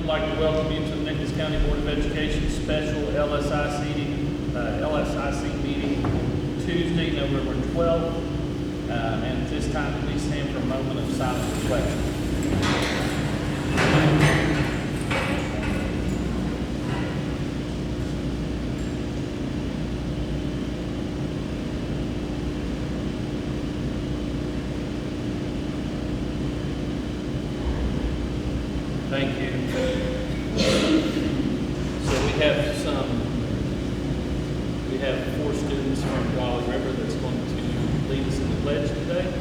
like to welcome you to the Nicholas County Board of Education special LSIC meeting Tuesday, November 12th. And at this time, please stand for a moment of silent reflection. Thank you. So we have 4 students from Golly River that's going to lead us in the pledge today.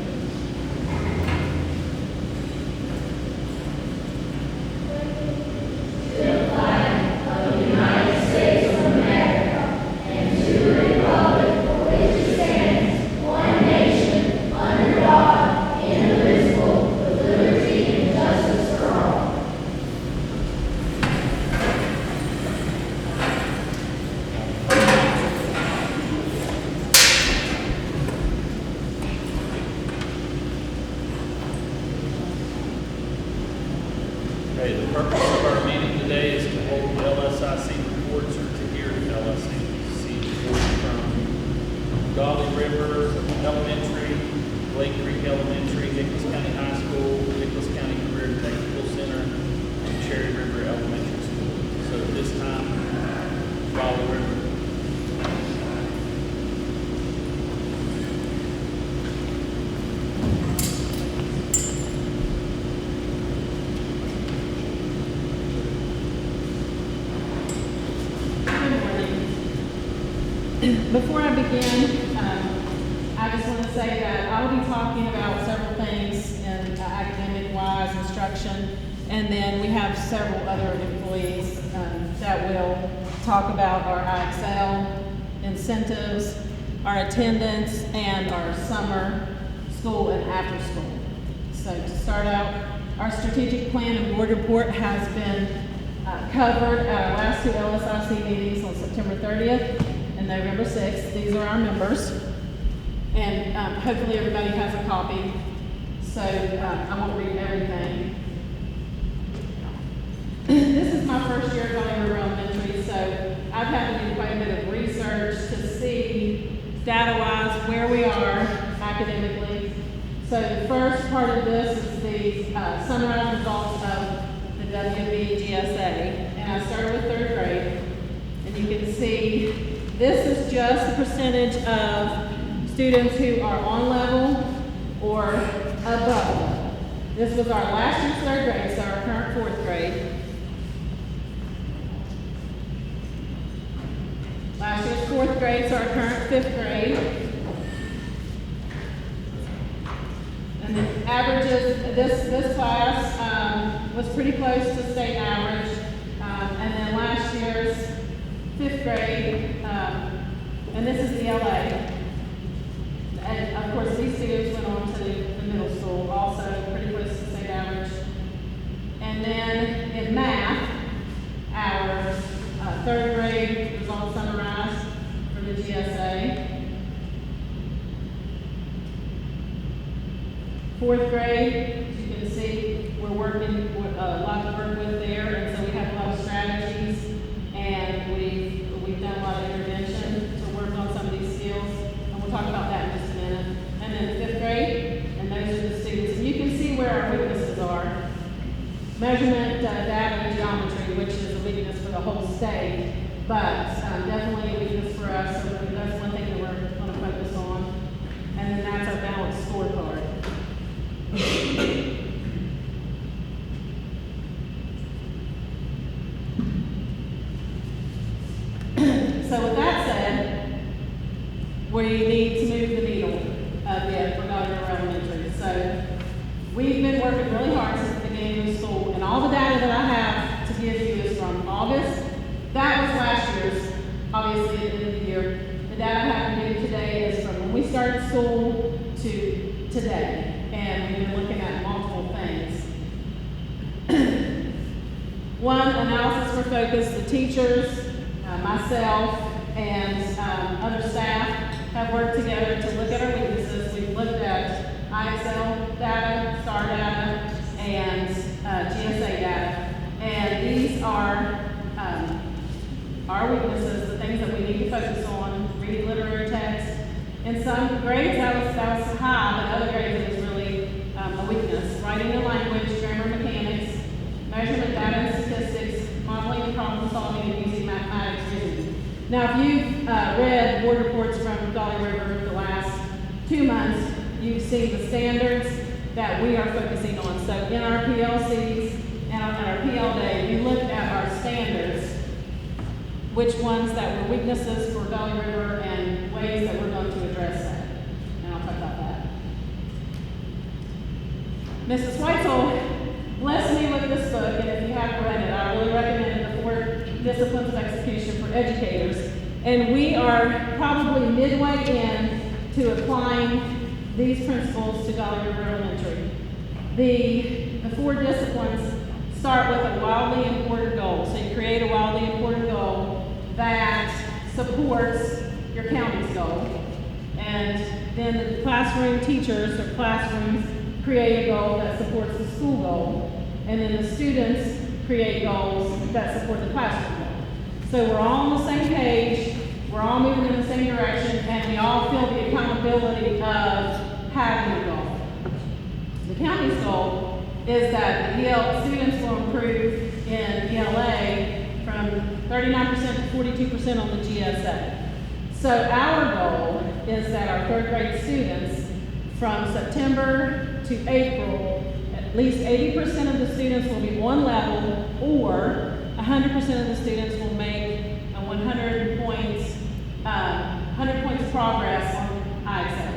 Okay, the purpose of our meeting today is to hold LSIC reports or to hear LSIC reports from Golly River Elementary, Lake Creek Elementary, Nicholas County High School, Nicholas County Career and Technical Center, and Cherry River Elementary School. So at this time, Golly River. Before I begin, I just want to say that I will be talking about several things in academic-wise instruction, and then we have several other employees that will talk about our IXL incentives, our attendance, and our summer school and after school. So to start out, our strategic plan and board report has been covered at our last 2 LSIC meetings on September 30th. and November 6th. These are our members, and hopefully everybody has a copy, so I won't read everything. This is my first year at Golly River Elementary, so I've had to do quite a bit of research to see, data-wise, where we are academically. So the first part of this is the summarized results of the WBGSA, and I started with 3rd grade, and you can see this is just the percentage of students who are on level or above level. This was our last year's 3rd grade, so our current 4th grade. Last year's 4th grade, so our current 5th grade. And the averages, this class was pretty close to state average. And then last year's 5th grade, and this is the LA. And of course, these students went on to the middle school, also pretty close to state average. And then in math, our 3rd grade results summarized for the GSA. 4th grade, as you can see, we're working with a lot to work with there, and so we have a lot of strategies, and we've done a lot of intervention to work on some of these skills, and we'll talk about that in just a minute. And then 5th grade, and those are the students, and you can see where our weaknesses are. Measurement, data, and geometry, which is a weakness for the whole state, but definitely a weakness for us, so that's one thing that we're going to focus on. And then that's our balanced scorecard. So with that said, we need to move the needle a bit for Golly River Elementary. So we've been working really hard since the beginning of school, and all the data that I have to give you is from August. That was last year's, obviously at the end of the year. The data I have to give you today is from when we started school to today, and we've been looking at multiple things. One, analysis for focus. The teachers, myself, and other staff have worked together to look at our weaknesses. We've looked at IXL data, STAR data, and GSA data. And these our weaknesses, the things that we need to focus on, reading literary text. In some grades that was high, but other grades it was really a weakness. Writing and language, grammar mechanics, measurement data and statistics, modeling and problem solving, and using mathematics reasoning. Now, if you've read board reports from Dolly River the last 2 months, you've seen the standards that we are focusing on. So in our PLCs and on our PL day, we looked at our standards, which ones that were weaknesses for Dolly River and ways that we're going to address that. And I'll talk about that. Mrs. Weitzel blessed me with this book, and if you haven't read it, I really recommend it, The 4 Disciplines of Execution for Educators. And we are probably midway in to applying these principles to Dolly River Elementary. The 4 disciplines start with a wildly important goal. So you create a wildly important goal that supports your county's goal. And then the classroom teachers or classrooms create a goal that supports the school goal. And then the students create goals that support the classroom goal. So we're all on the same page, we're all moving in the same direction, and we all feel the accountability of having a goal. The county's goal is that the students will improve in ELA from 39% to 42% on the GSA. So our goal is that our 3rd grade students from September to April, at least 80% of the students will be one level, or 100% of the students will make a 100 points of progress on ISO.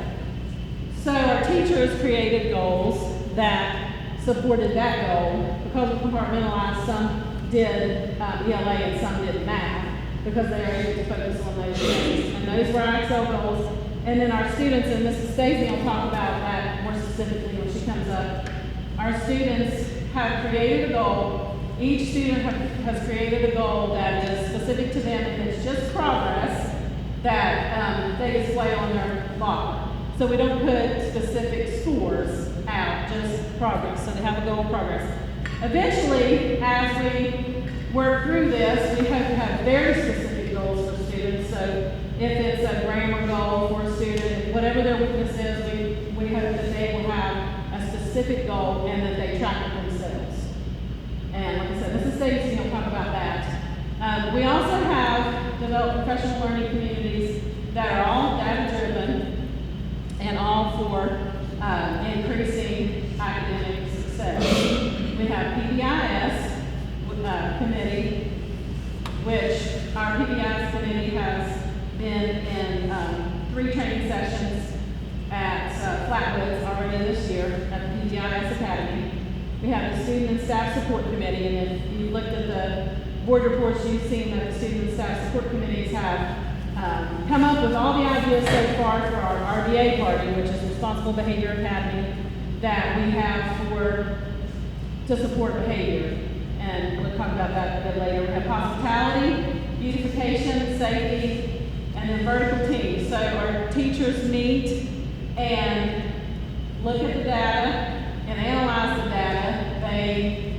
So our teachers created goals that supported that goal. Because we compartmentalized, some did ELA and some did math, because they are able to focus on those things. And those were our Excel goals. And then our students, and Mrs. Stacy will talk about that more specifically when she comes up, our students have created a goal. Each student has created a goal that is specific to them, and it's just progress that they display on their locker. So we don't put specific scores out, just progress. So they have a goal of progress. Eventually, as we work through this, we hope to have very specific goals for students. So if it's a grammar goal for a student, whatever their weakness is, we hope that they will have a specific goal and that they track it themselves. And like I said, Mrs. Stacy will talk about that. We also have developed professional learning communities that are all data-driven and all for increasing academic success. We have PBIS committee, which our PBIS committee has been in 3 training sessions at Flatwoods already this year at the PBIS Academy. We have the Student and Staff Support Committee, and if you looked at the board reports, you've seen that the Student and Staff Support Committees have come up with all the ideas so far for our RBA party, which is Responsible Behavior Academy, that we have to support behavior. And we'll talk about that a bit later. We have hospitality, beautification, safety, and then vertical teams. So our teachers meet and look at the data and analyze the data. They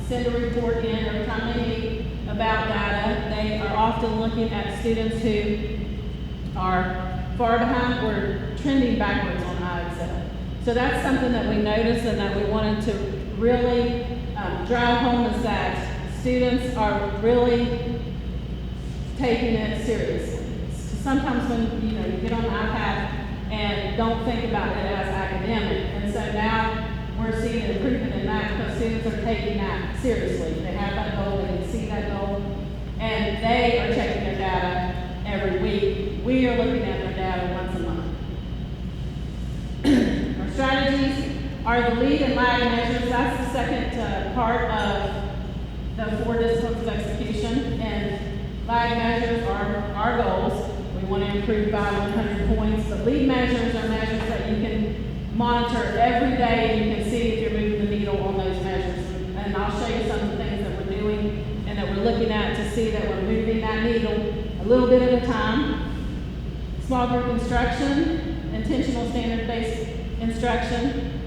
send a report in every time they meet about data. They are often looking at students who are far behind or trending backwards on ISO. So that's something that we noticed and that we wanted to really drive home, is that students are really taking it seriously. Sometimes when you get on the iPad and don't think about it as academic, and so now we're seeing an improvement in that because students are taking that seriously. They have that goal, they can see that goal, and they are checking their data every week. We are looking at their data once a month. Our strategies are the lead and lag measures. That's the second part of the 4 disciplines of execution, and lag measures are our goals. We want to improve by 100 points. The lead measures are measures that you can monitor every day, and you can see if you're moving the needle on those measures. And I'll show you some of the things that we're doing and that we're looking at to see that we're moving that needle a little bit at a time. Small group instruction, intentional standard-based instruction.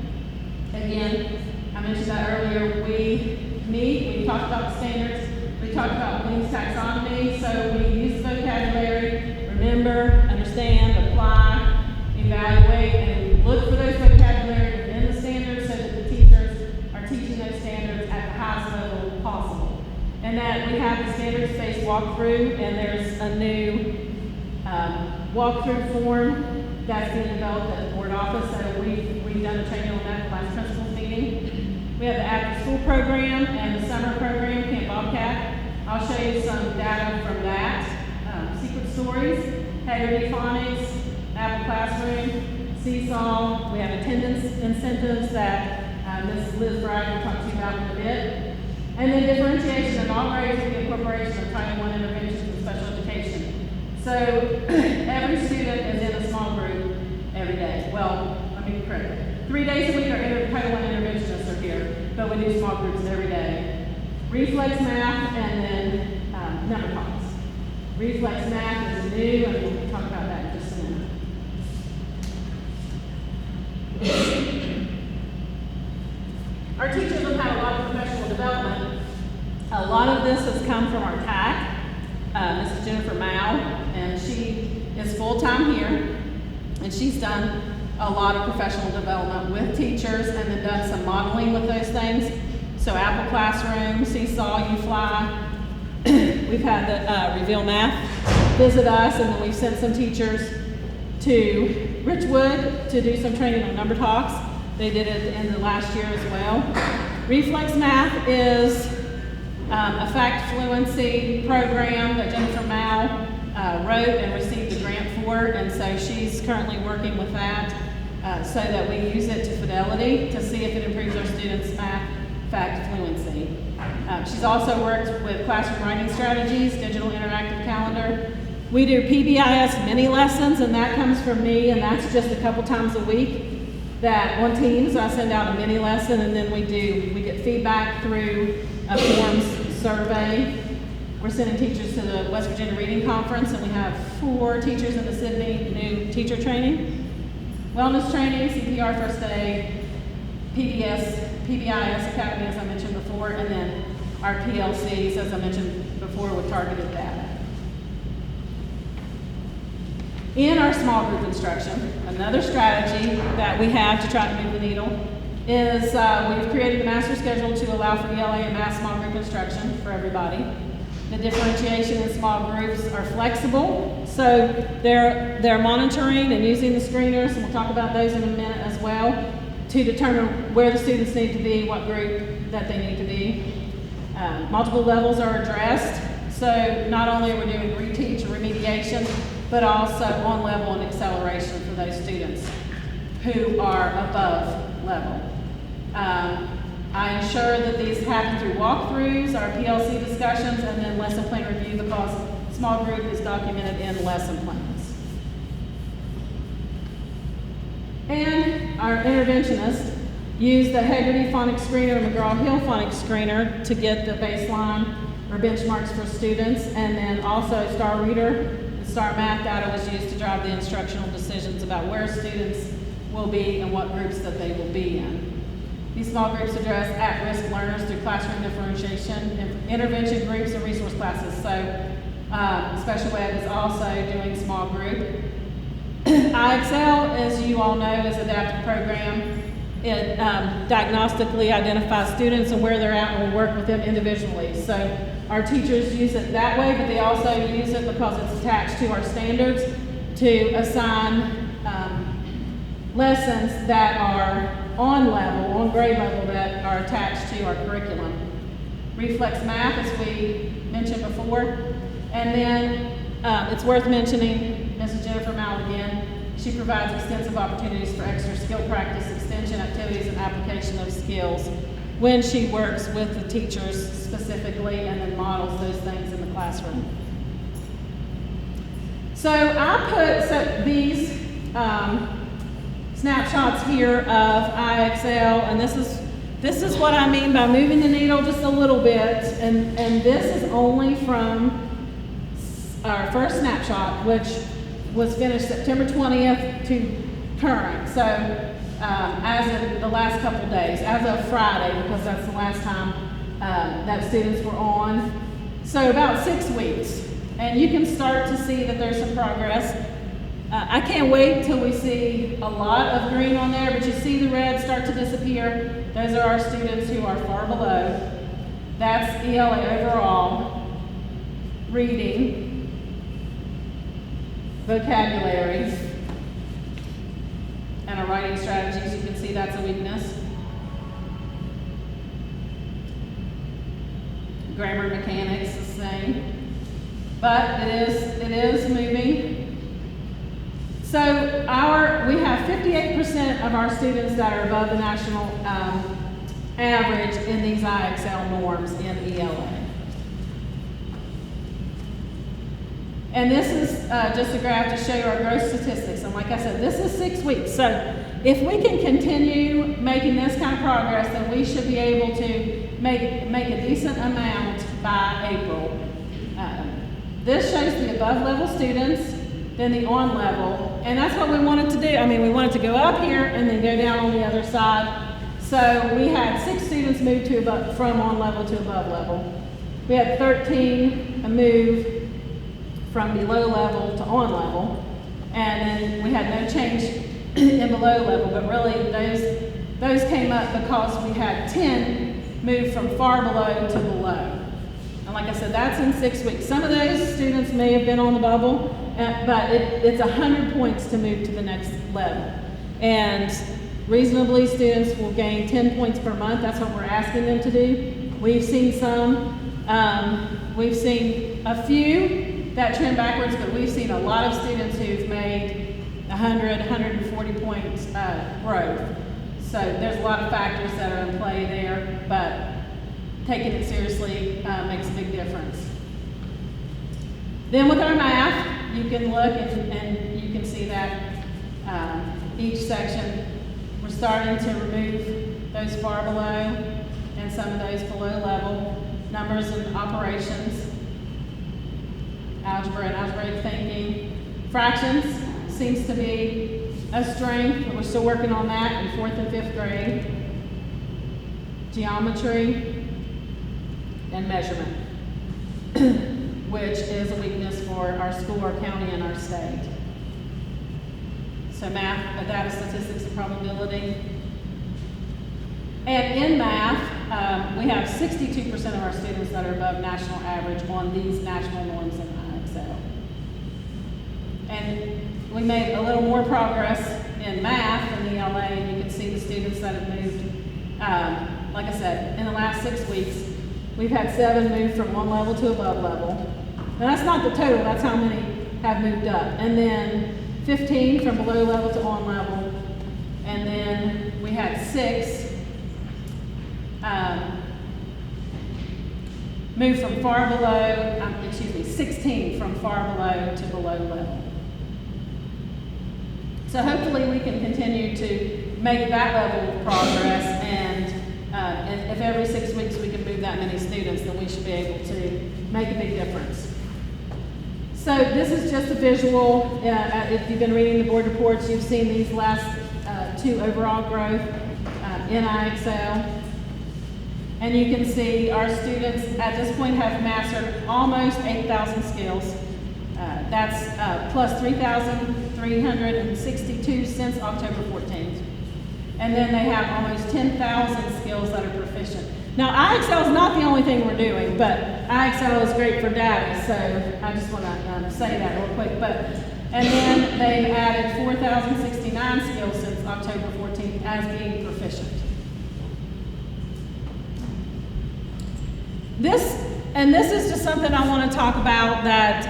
Again, I mentioned that earlier. We talked about the standards, we talked about Bloom's taxonomy, so we use vocabulary, remember, understand, apply, evaluate, and look for those vocabulary within the standards so that the teachers are teaching those standards at the highest level possible. And that we have the standards-based walkthrough, and there's a new walkthrough form that's being developed at the board office, so we've done a training on that at the last principals meeting. We have the after-school program and the summer program, Camp Bobcat. I'll show you some data from that. Secret Stories, Haggerty Phonics, Apple Classroom, Seesaw. We have attendance incentives that Ms. Liz Bragg will talk to you about in a bit. And then differentiation in all grades with the incorporation of Title I interventions in special education. So every student is in a small group every day. Well, let me be correct. 3 days a week our Title I interventionists are here, but we do small groups every day. Reflex math and then number talks. Reflex math is new, and we'll talk about that in just a minute. Our teachers have had a lot of professional development. A lot of this has come from our TAC, Mrs. Jennifer Mao, and she is full-time here, and she's done a lot of professional development with teachers and then done some modeling with those things. So Apple Classroom, Seesaw, You Fly. We've had the Reveal Math visit us, and then we've sent some teachers to Richwood to do some training on number talks. They did it in the last year as well. Reflex Math is a fact fluency program that Jennifer Mao wrote and received a grant for, and so she's currently working with that so that we use it to fidelity to see if it improves our students' math fact fluency. She's also worked with classroom writing strategies, digital interactive calendar. We do PBIS mini lessons, and that comes from me, and that's just a couple times a week that on Teams I send out a mini lesson, and then we get feedback through a forms survey. We're sending teachers to the West Virginia Reading Conference, and we have 4 teachers in the Sydney new teacher training. Wellness training, CPR first aid, PBIS Academy, as I mentioned before, and then our PLCs, as I mentioned before, with targeted data. In our small group instruction, another strategy that we have to try to move the needle is we've created a master schedule to allow for ELA and math small group instruction for everybody. The differentiation in small groups are flexible, so they're monitoring and using the screeners, and we'll talk about those in a minute as well, to determine where the students need to be, what group that they need to be. Multiple levels are addressed, so not only are we doing reteach or remediation, but also on level and acceleration for those students who are above level. I ensure that these happen through walkthroughs, our PLC discussions, and then lesson plan review, because small group is documented in lesson plans. And our interventionists use the Haggerty Phonics Screener and McGraw-Hill Phonics Screener to get the baseline or benchmarks for students, and then also Star Reader. STAR math data was used to drive the instructional decisions about where students will be and what groups that they will be in. These small groups address at-risk learners through classroom differentiation, intervention groups, and resource classes. So Special Ed is also doing small group. IXL, as you all know, is an adaptive program. It diagnostically identifies students and where they're at, and we'll work with them individually. So our teachers use it that way, but they also use it because it's attached to our standards to assign lessons that are on level, on grade level, that are attached to our curriculum. Reflex Math, as we mentioned before. And then it's worth mentioning Mrs. Jennifer Mao again. She provides extensive opportunities for extra skill practice, extension activities, and application of skills when she works with the teachers specifically and then models those things in the classroom. So I put these snapshots here of IXL, and this is what I mean by moving the needle just a little bit, and this is only from our first snapshot, which was finished September 20th to current. So as of the last couple of days, as of Friday, because that's the last time that students were on. So about 6 weeks. And you can start to see that there's some progress. I can't wait till we see a lot of green on there, but you see the red start to disappear. Those are our students who are far below. That's ELA overall, reading, vocabulary, and our writing strategies. You can see that's a weakness. Grammar mechanics, the same. But it is moving. So we have 58% of our students that are above the national average in these IXL norms in ELA. And this is just a graph to show you our growth statistics. And like I said, this is 6 weeks. So if we can continue making this kind of progress, then we should be able to make a decent amount by April. This shows the above level students, then the on level, and that's what we wanted to do. I mean, we wanted to go up here and then go down on the other side. So we had 6 students move from on level to above level. We had 13 move from below level to on level, and then we had no change in below level, but really those came up because we had 10 move from far below to below. And like I said, that's in 6 weeks. Some of those students may have been on the bubble, but it's 100 points to move to the next level. And reasonably, students will gain 10 points per month. That's what we're asking them to do. We've seen some. We've seen a few that trend backwards, but we've seen a lot of students who've made 100, 140 points growth. So there's a lot of factors that are in play there, but taking it seriously makes a big difference. Then with our math, you can look and you can see that each section, we're starting to remove those far below and some of those below level. Numbers and operations, algebra and algebraic thinking. Fractions seems to be a strength, but we're still working on that in 4th and 5th grade. Geometry and measurement, which is a weakness for our school, our county, and our state. So math, data, statistics, and probability. And in math, we have 62% of our students that are above national average on these national norms in IXL. And we made a little more progress in math than ELA, and you can see the students that have moved. Like I said, in the last 6 weeks, we've had 7 move from on level to above level. Now that's not the total, that's how many have moved up. And then 15 from below level to on level. And then we had 6 move from far below, 16 from far below to below level. So hopefully we can continue to make that level of progress, and if every 6 weeks we can move that many students, then we should be able to make a big difference. So this is just a visual. If you've been reading the board reports, you've seen these last 2 overall growth in IXL. And you can see our students at this point have mastered almost 8,000 skills. That's plus 3,362 since October 14th. And then they have almost 10,000 skills that are proficient. Now, IXL is not the only thing we're doing, but IXL is great for data, so I just want to say that real quick. And then they added 4,069 skills since October 14th as being proficient. This is just something I want to talk about that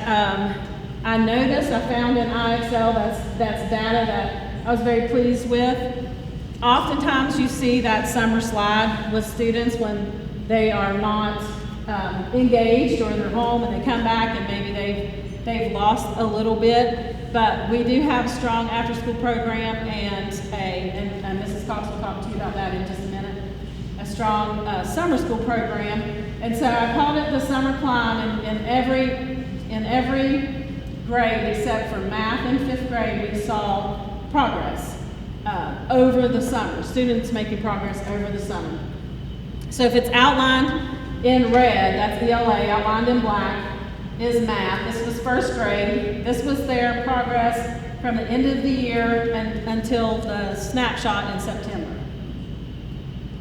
I noticed, I found in IXL, that's data that I was very pleased with. Oftentimes you see that summer slide with students when they are not engaged or they're home and they come back and maybe they've lost a little bit, but we do have a strong after-school program and Mrs. Cox will talk to you about that in just a minute, a strong summer school program. And so I called it the summer climb, and in every grade except for math in 5th grade, we saw progress over the summer, students making progress over the summer. So if it's outlined in red, that's ELA, outlined in black, is math. This was first grade. This was their progress from the end of the year until the snapshot in September.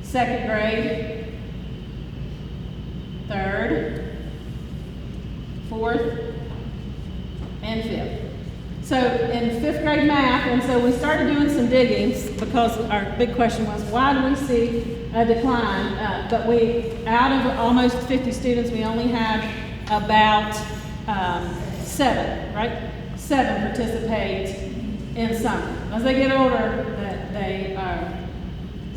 Second grade, third, fourth, and fifth. So in fifth grade math, and so we started doing some digging because our big question was, why do we see a decline? But out of almost 50 students, we only had about 7, right? 7 participate in summer. As they get older, they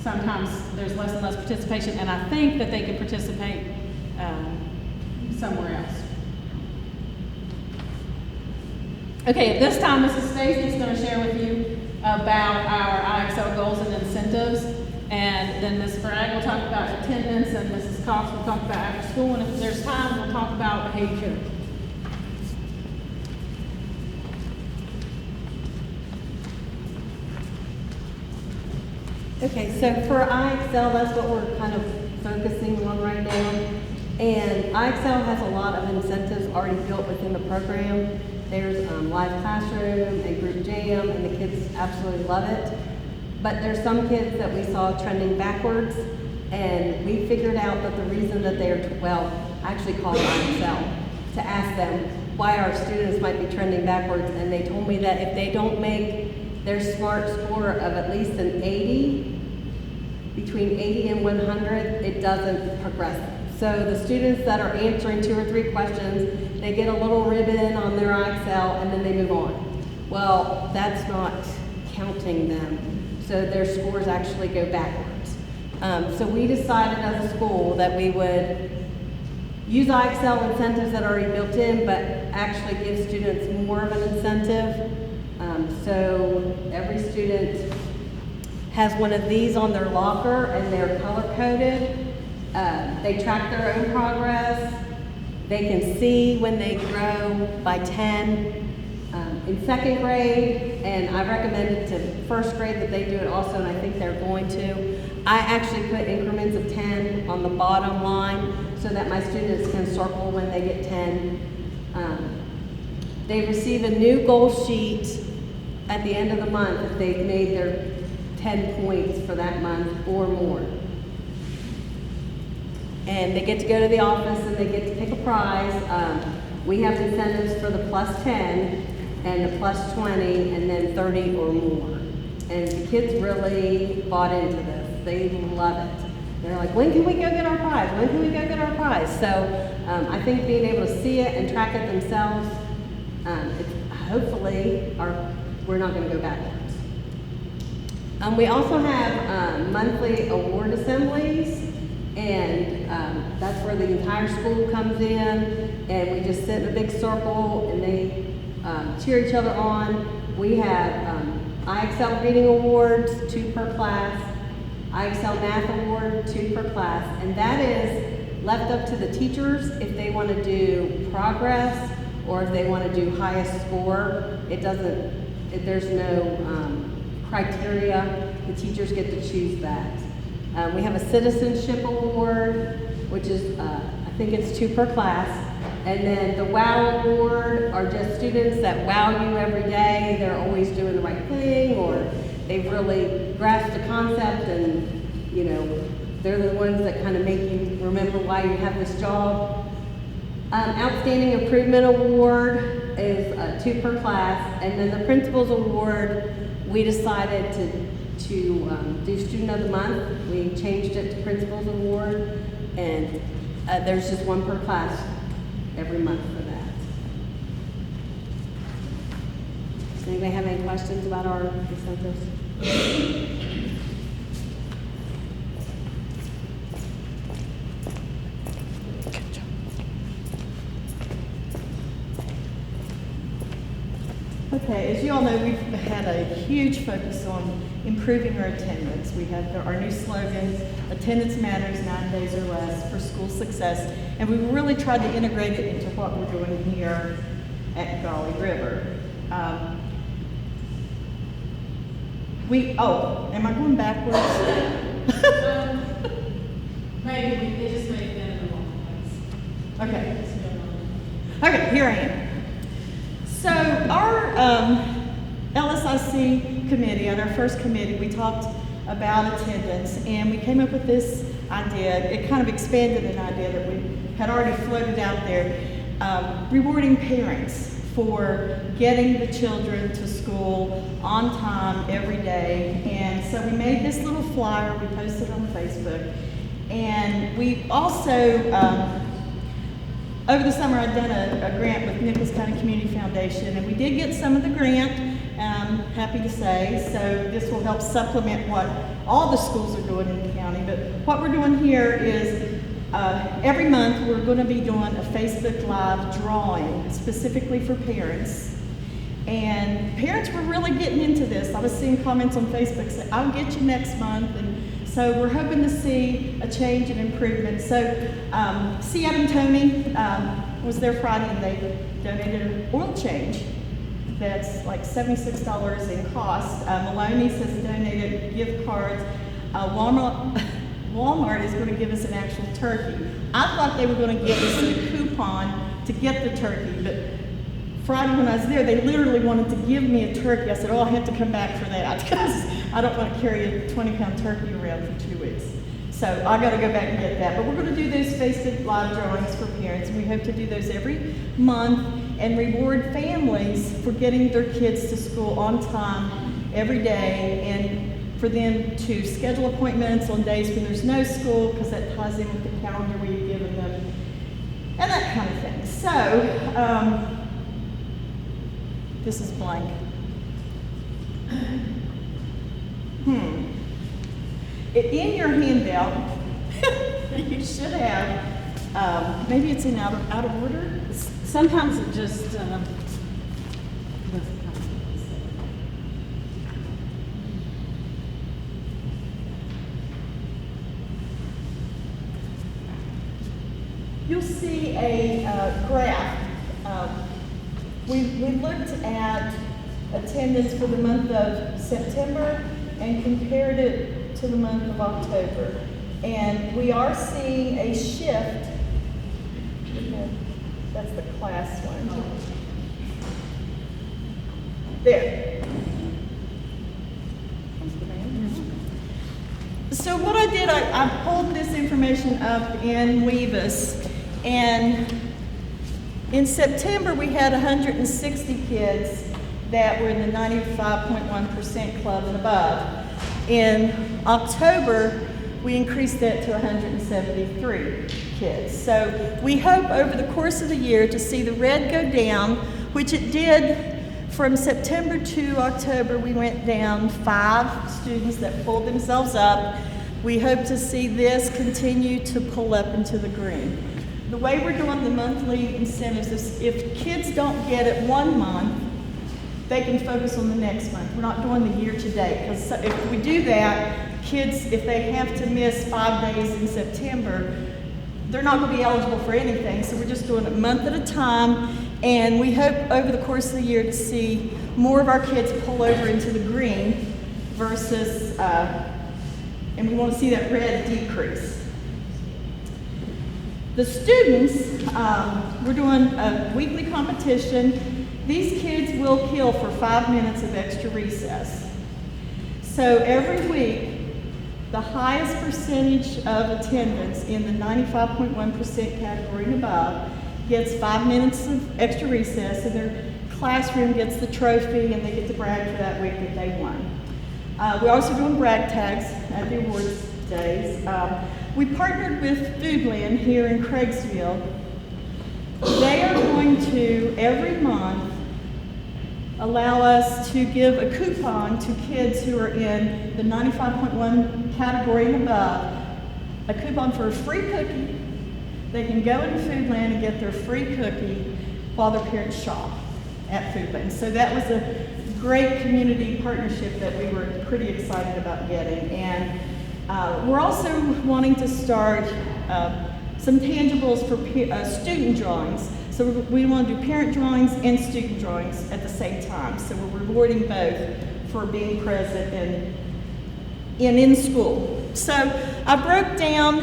sometimes there's less and less participation, and I think that they can participate somewhere else. Okay, at this time, Mrs. Stacy is going to share with you about our IXL goals and incentives, and then Ms. Bragg will talk about attendance, and Mrs. Cox will talk about after school, and if there's time, we'll talk about behavior. Okay, so for IXL, that's what we're kind of focusing on right now. And IXL has a lot of incentives already built within the program. There's live classroom and group jam, and the kids absolutely love it. But there's some kids that we saw trending backwards, and we figured out that the reason that they're, I actually called IXL to ask them why our students might be trending backwards, and they told me that if they don't make their SMART score of at least an 80, between 80 and 100, it doesn't progress them. So the students that are answering 2 or 3 questions, they get a little ribbon on their IXL and then they move on. Well, that's not counting them. So their scores actually go backwards. So we decided as a school that we would use IXL incentives that are already built in, but actually give students more of an incentive. So every student has one of these on their locker, and they're color-coded. They track their own progress. They can see when they grow by 10. In second grade, and I recommended to first grade that they do it also, and I think they're going to. I actually put increments of 10 on the bottom line so that my students can circle when they get 10. They receive a new goal sheet at the end of the month if they've made their 10 points for that month or more. And they get to go to the office and they get to pick a prize. We have incentives for the plus 10 and the plus 20 and then 30 or more. And the kids really bought into this. They love it. They're like, when can we go get our prize? When can we go get our prize? So I think being able to see it and track it themselves, hopefully we're not going to go backwards. We also have monthly award assemblies, and that's where the entire school comes in, and we just sit in a big circle and they cheer each other on. We have IXL reading awards, 2 per class, IXL math award, 2 per class, and that is left up to the teachers if they want to do progress or if they want to do highest score. There's no criteria. The teachers get to choose that. We have a citizenship award, which is, I think it's 2 per class. And then the WOW award are just students that wow you every day. They're always doing the right thing, or they've really grasped the concept, and they're the ones that kind of make you remember why you have this job. Outstanding Improvement Award is 2 per class, and then the Principal's Award, we decided to do Student of the Month. We changed it to Principal's Award, and there's just 1 per class every month for that. Does anybody have any questions about our incentives? Okay, as you all know, we've had a huge focus on improving our attendance. We have our new slogan, Attendance Matters, 9 days or less for school success, and we really tried to integrate it into what we're doing here at Golly River. Am I going backwards? Maybe it just may have been in the wrong. Okay. Okay, here I am. So our LSIC committee, at our first committee, we talked about attendance, and we came up with this idea. It kind of expanded an idea that we had already floated out there, rewarding parents for getting the children to school on time every day. And so we made this little flyer, we posted on Facebook, and we also, over the summer, I'd done a grant with Nicholas County Community Foundation, and we did get some of the grant, I'm happy to say. So this will help supplement what all the schools are doing in the county. But what we're doing here is every month we're going to be doing a Facebook Live drawing specifically for parents. And parents were really getting into this. I was seeing comments on Facebook saying, I'll get you next month. And so we're hoping to see a change and improvement. So Seat and Tony was there Friday, and they donated an oil change that's like $76 in cost. Maloney's has donated gift cards. Walmart is going to give us an actual turkey. I thought they were going to give us a coupon to get the turkey, but Friday when I was there, they literally wanted to give me a turkey. I said, oh, I have to come back for that because I don't want to carry a 20-pound turkey around for 2 weeks. So I got to go back and get that. But we're going to do those Facebook Live drawings for parents, and we hope to do those every month and reward families for getting their kids to school on time every day, and for them to schedule appointments on days when there's no school, because that ties in with the calendar we've given them, and that kind of thing. So, this is blank. In your handout, you should have, maybe it's in out of order. Sometimes it just, you'll see a graph. We looked at attendance for the month of September and compared it to the month of October. And we are seeing a shift. That's the class one. There. So what I did, I pulled this information up in Weavis, and in September we had 160 kids that were in the 95.1% club and above. In October, we increased that to 173 kids. So we hope over the course of the year to see the red go down, which it did. From September to October, we went down 5 students that pulled themselves up. We hope to see this continue to pull up into the green. The way we're doing the monthly incentives is if kids don't get it one month, they can focus on the next month. We're not doing the year to date, because if we do that, kids, if they have to miss 5 days in September, they're not going to be eligible for anything. So we're just doing it a month at a time, and we hope over the course of the year to see more of our kids pull over into the green versus, and we want to see that red decrease. The students, we're doing a weekly competition. These kids will kill for 5 minutes of extra recess. So every week, the highest percentage of attendance in the 95.1% category and above gets 5 minutes of extra recess, and their classroom gets the trophy, and they get to brag for that week that they won. We're also doing brag tags at the awards days. We partnered with Foodland here in Craigsville. They are going to, every month, allow us to give a coupon to kids who are in the 95.1 category and above, a coupon for a free cookie. They can go into Foodland and get their free cookie while their parents shop at Foodland. So that was a great community partnership that we were pretty excited about getting. And we're also wanting to start some tangibles for student drawings. So we want to do parent drawings and student drawings at the same time. So we're rewarding both for being present and in school. So I broke down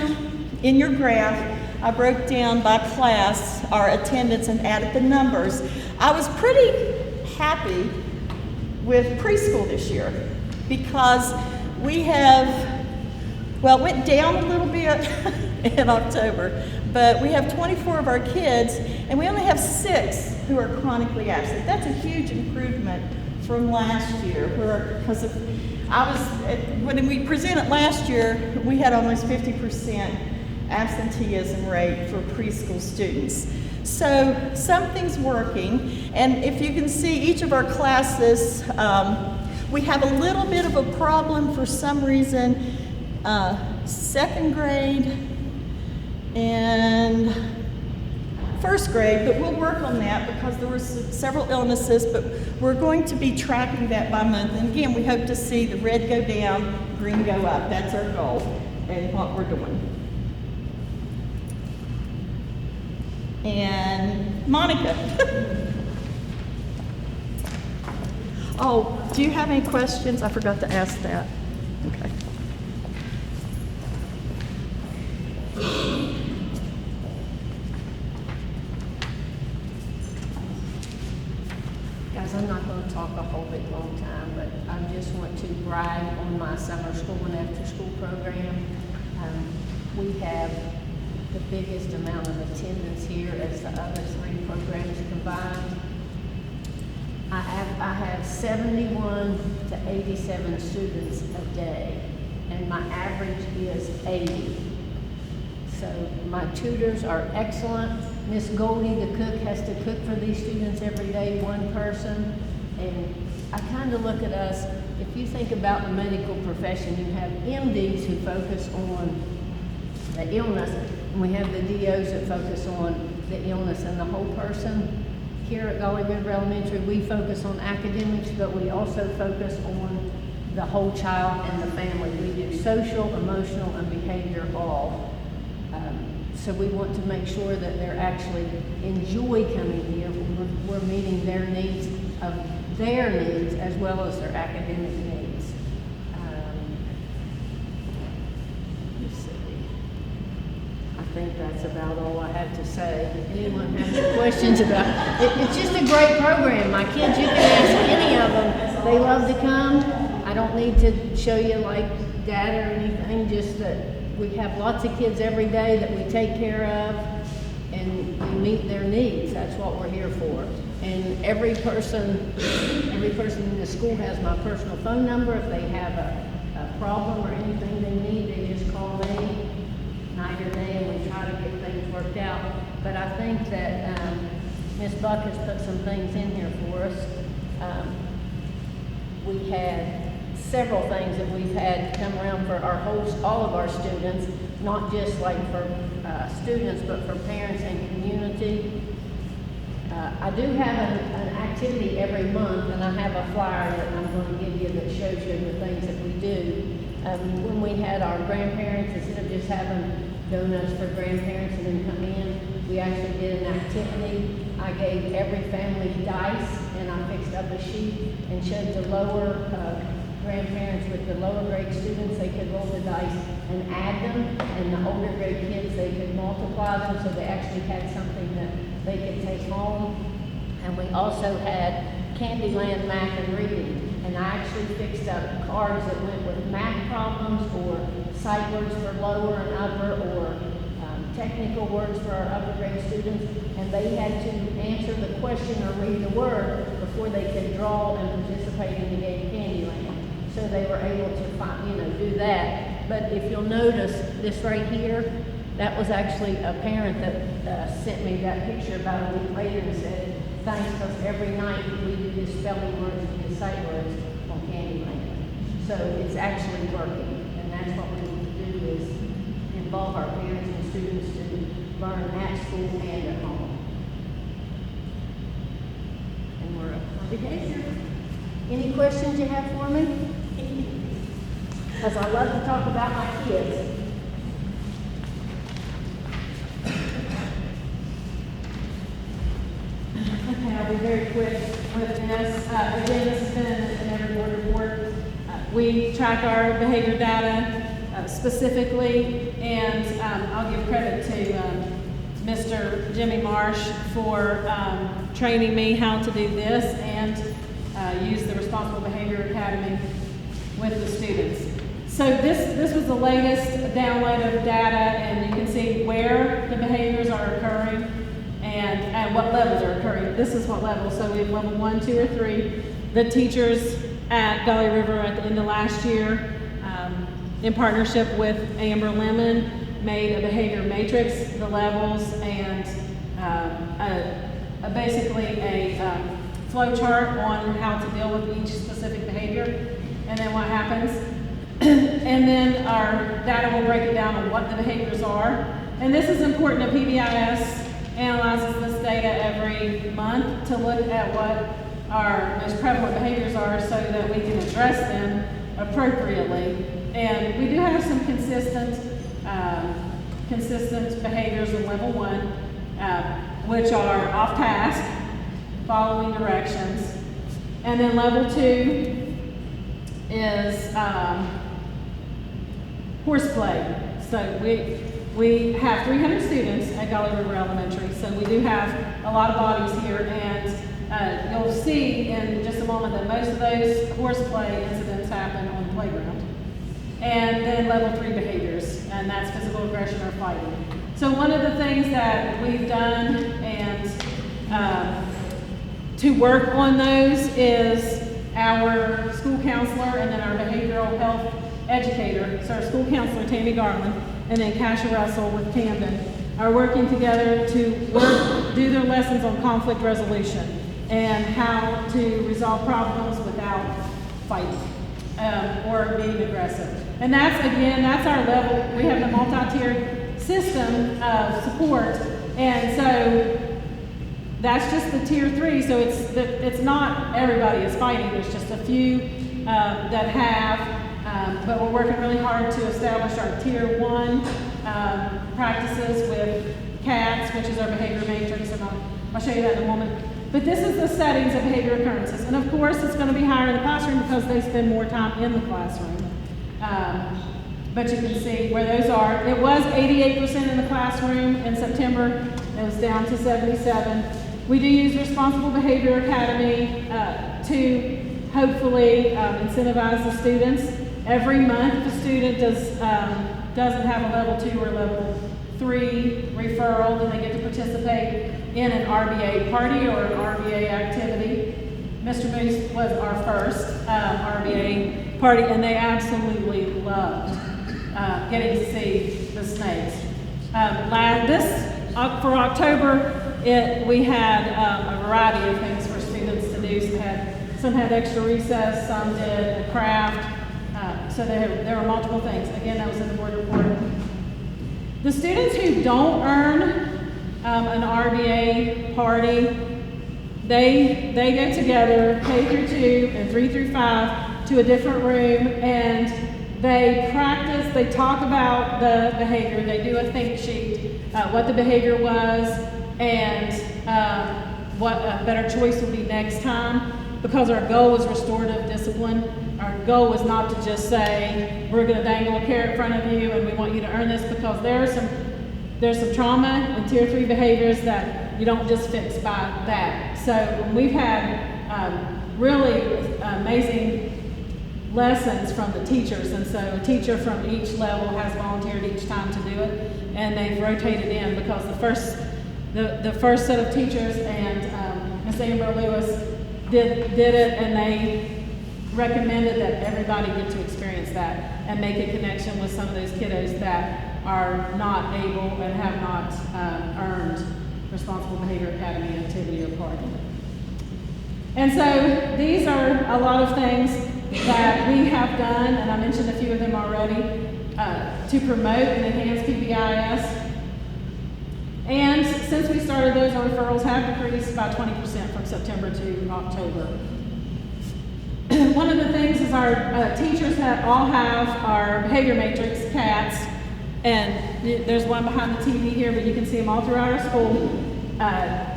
in your graph I broke down by class our attendance and added the numbers. I was pretty happy with preschool this year because we have, well, it went down a little bit in October, but we have 24 of our kids and we only have 6 who are chronically absent. That's a huge improvement from last year, because when we presented last year, we had almost 50% absenteeism rate for preschool students. So something's working, and if you can see each of our classes, we have a little bit of a problem for some reason, 2nd grade and 1st grade, but we'll work on that because there were several illnesses, but we're going to be tracking that by month. And again, we hope to see the red go down, green go up. That's our goal and what we're doing. And Monica. Oh, do you have any questions? I forgot to ask that. Okay. Guys, I'm not going to talk a whole big long time, but I just want to brag on my summer school and after-school program. We have the biggest amount of attendance here as the other 3 programs combined. I have 71 to 87 students a day, and my average is 80. So my tutors are excellent. Miss Goldie, the cook, has to cook for these students every day, 1 person. And I kind of look at us, if you think about the medical profession, you have MDs who focus on the illness, and we have the DOs that focus on the illness and the whole person. Here at Golly River Elementary, we focus on academics, but we also focus on the whole child and the family. We do social, emotional, and behavior all. So we want to make sure that they're actually enjoy coming here. We're meeting their needs as well as their academic needs. Let's see. I think that's about all I have to say. Anyone have any questions about it? It's just a great program. My kids, you can ask any of them. They love to come. I don't need to show you like data or anything, just that we have lots of kids every day that we take care of, and we meet their needs. That's what we're here for. And every person in the school has my personal phone number. If they have a problem or anything they need, they just call me night or day, and we try to get things worked out. But I think that Ms. Buck has put some things in here for us. We had several things that we've had come around for all of our students, not just like for students, but for parents and community. I do have an activity every month, and I have a flyer that I'm going to give you that shows you the things that we do. When we had our grandparents, instead of just having donuts for grandparents and then come in, we actually did an activity. I gave every family dice, and I fixed up a sheet and showed the lower grandparents with the lower grade students, they could roll the dice and add them, and the older grade kids, they could multiply them, so they actually had something that they could take home. And we also had Candyland math and reading, and I actually fixed up cards that went with math problems or sight words for lower and upper, or technical words for our upper grade students, and they had to answer the question or read the word before they could draw and participate in the game Candyland. So they were able to do that. But if you'll notice this right here, that was actually a parent that sent me that picture about a week later and said, thanks, because every night we do the spelling words and the sight words on Candyland. So it's actually working, and that's what we need to do, is involve our parents and students to learn at school and at home. And we're on behavior. Any questions you have for me? Because I love to talk about my kids. Okay, I'll be very quick with this. Again, this has been in every board report. We track our behavior data specifically, and I'll give credit to Mr. Jimmy Marsh for training me how to do this and use the Responsible Behavior Academy with the students. So this was the latest download of data, and you can see where the behaviors are occurring and what levels are occurring. This is what level. So we have level 1, 2, or 3. The teachers at Valley River at the end of last year, in partnership with Amber Lemon, made a behavior matrix, the levels, and basically a flow chart on how to deal with each specific behavior, and then what happens. And then our data will break it down on what the behaviors are. And this is important. A PBIS analyzes this data every month to look at what our most prevalent behaviors are so that we can address them appropriately. And we do have some consistent behaviors in level 1, which are off task, following directions. And then level 2 is horseplay. So we have 300 students at Valley River Elementary, so we do have a lot of bodies here, and you'll see in just a moment that most of those horseplay incidents happen on the playground. And then level 3 behaviors, and that's physical aggression or fighting. So one of the things that we've done and to work on those is our school counselor and then our behavioral health educator, so our school counselor, Tammy Garland, and then Kasha Russell with Camden, are working together to do their lessons on conflict resolution and how to resolve problems without fighting or being aggressive. And that's our level. We have the multi-tiered system of support, and so that's just the tier 3. So it's not everybody is fighting. There's just a few that have, but we're working really hard to establish our tier 1 practices with CATS, which is our behavior matrix, and I'll show you that in a moment. But this is the settings of behavior occurrences. And of course, it's going to be higher in the classroom because they spend more time in the classroom. But you can see where those are. It was 88% in the classroom in September. It was down to 77. We do use Responsible Behavior Academy to hopefully incentivize the students. Every month, the student doesn't have a level 2 or level 3 referral, then they get to participate in an RBA party or an RBA activity. Mr. Moose was our first RBA party, and they absolutely loved getting to see the snakes. For October, we had a variety of things for students to do. Some had extra recess, some did a craft. So there were multiple things. Again, that was in the board report. The students who don't earn an RBA party, they go together, K through 2 and 3 through 5, to a different room, and they practice, they talk about the behavior, they do a think sheet, what the behavior was, and what a better choice will be next time, because our goal is restorative discipline. Our goal is not to just say, we're going to dangle a carrot in front of you and we want you to earn this, because there's some trauma and tier 3 behaviors that you don't just fix by that. So we've had really amazing lessons from the teachers, and so a teacher from each level has volunteered each time to do it, and they've rotated in, because the first set of teachers and Miss Amber Lewis did it, and they recommended that everybody get to experience that and make a connection with some of those kiddos that are not able and have not earned Responsible Behavior Academy activity or party. And so these are a lot of things that we have done, and I mentioned a few of them already, to promote and enhance PBIS. And since we started those, our referrals have decreased by 20% from September to October. One of the things is our teachers all have our behavior matrix, CATS, and there's one behind the TV here, but you can see them all throughout our school.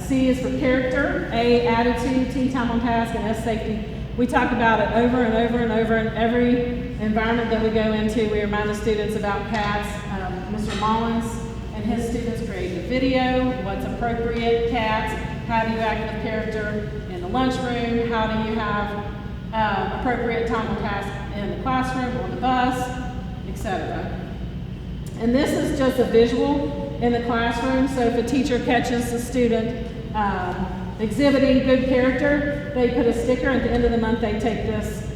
C is for character, A, attitude, T, time on task, and S, safety. We talk about it over and over and over in every environment that we go into. We remind the students about CATS. Mr. Mullins and his students create the video, what's appropriate, cats, how do you act with character in the lunchroom, how do you have appropriate time or task in the classroom, on the bus, etc. And this is just a visual in the classroom, so if a teacher catches a student exhibiting good character, they put a sticker. At the end of the month, they take this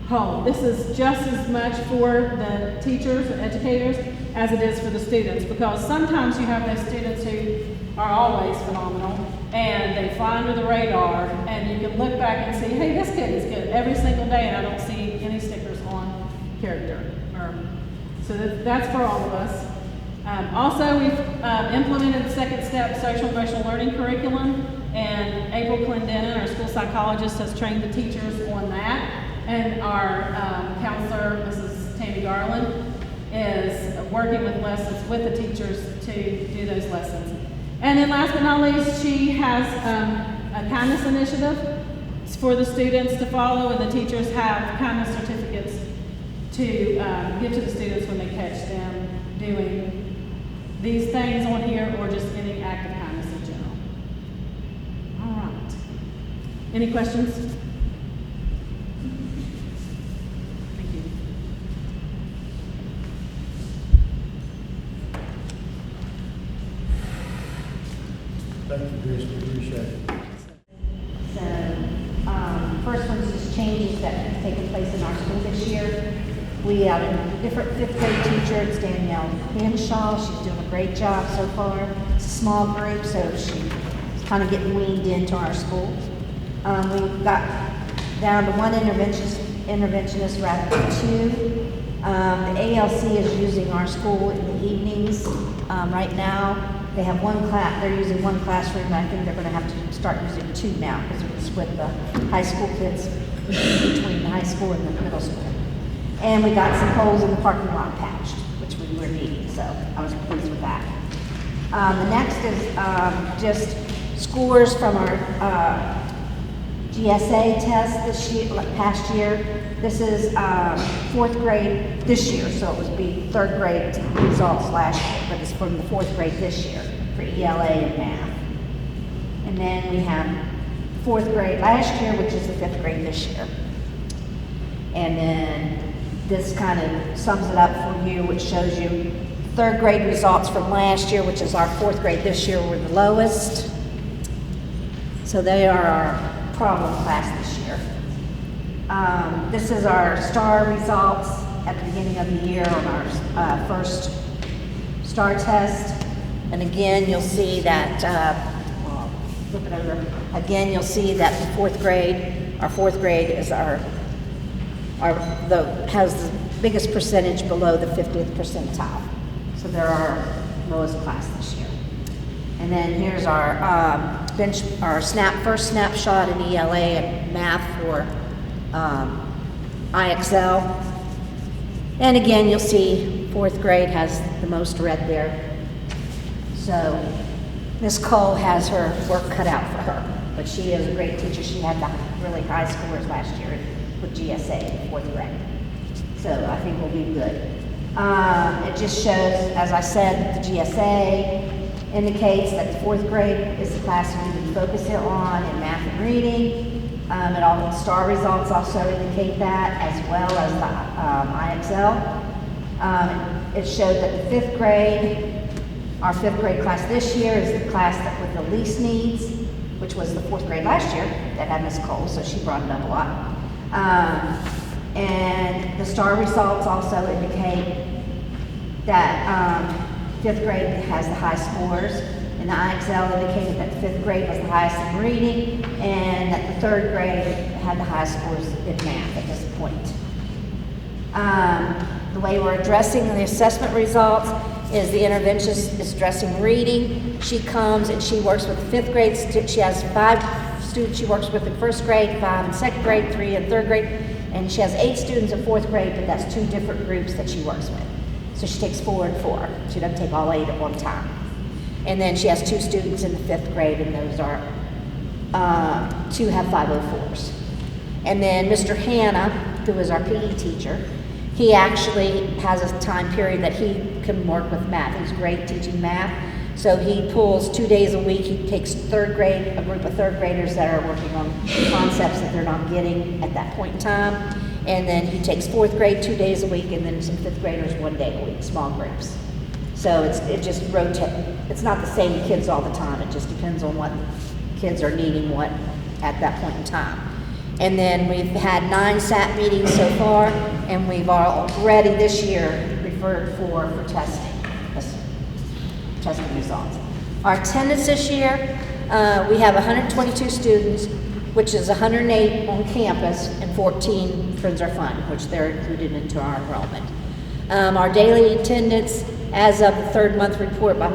home. This is just as much for the teachers and educators as it is for the students, because sometimes you have those students who are always phenomenal and they fly under the radar, and you can look back and see, hey, this kid is good every single day, and I don't see any stickers on character. So that's for all of us. Also, we've implemented the second step social emotional learning curriculum, and April Clendenin, our school psychologist, has trained the teachers on that, and our counselor, Mrs. Tammy Garland, is working with lessons with the teachers to do those lessons. And then last but not least, she has a kindness initiative for the students to follow, and the teachers have kindness certificates to give to the students when they catch them doing these things on here, or just any act of kindness in general. All right. Any questions? Thank you. Thank you, Chris, we appreciate it. So, first one's just changes that have taken place in our school this year. We have a different fifth grade teacher, it's Danielle Henshaw. She's doing a great job so far. It's a small group, so she's kind of getting weaned into our school. We got down to one interventionist rather than two. The ALC is using our school in the evenings. Right now, they have one class, they're using one classroom, and I think they're going to have to start using two now, because it was with the high school kids, between the high school and the middle school. And we got some holes in the parking lot patched, which we were needing, so I was pleased with that. The next is just scores from our GSA test this year, past year. This is fourth grade this year, so it would be third grade results last year, but it's from the fourth grade this year for ELA and math. And then we have fourth grade last year, which is the fifth grade this year. And then this kind of sums it up for you, which shows you third grade results from last year, which is our fourth grade this year, were the lowest. So they are our problem class this year. This is our star results at the beginning of the year on our first star test. And again, you'll see that, flip it over. Again, you'll see that the fourth grade, our fourth grade is has the biggest percentage below the 50th percentile. So they're our lowest class this year. And then here's our first snapshot in ELA and math for IXL. And again, you'll see fourth grade has the most red there. So Miss Cole has her work cut out for her, but she is a great teacher. She had the really high scores last year with GSA in fourth grade. So I think we'll be good. It just shows, as I said, the GSA indicates that the fourth grade is the class we need to focus it on in math and reading. All the star results also indicate that, as well as the IXL. It showed that the fifth grade, our fifth grade class this year, is the class that with the least needs, which was the fourth grade last year that had Miss Cole, so she brought it up a lot. And the star results also indicate that fifth grade has the high scores, and the IXL indicated that the fifth grade was the highest in reading, and that the third grade had the highest scores in math at this point. The way we're addressing the assessment results is the interventionist is addressing reading. She comes and she works with fifth grade. She has 5 students she works with in first grade, 5 in second grade, 3 in third grade, and she has 8 students in fourth grade, but that's 2 different groups that she works with. So she takes 4 and 4. She doesn't take all 8 at one time. And then she has 2 students in the fifth grade, and those are 2 have 504s. And then Mr. Hanna, who is our PE teacher, He actually has a time period that he can work with math. He's great teaching math. So he pulls 2 days a week. He takes a group of third graders that are working on concepts that they're not getting at that point in time. And then he takes fourth grade 2 days a week, and then some fifth graders 1 day a week, small groups. So it just rotates. It's not the same kids all the time. It just depends on what kids are needing what at that point in time. And then we've had 9 SAT meetings so far, and we've already this year referred for testing results. Our attendance this year, we have 122 students, which is 108 on campus and 14 Friends Are Fun, which they're included into our enrollment. Our daily attendance, as of the third month report by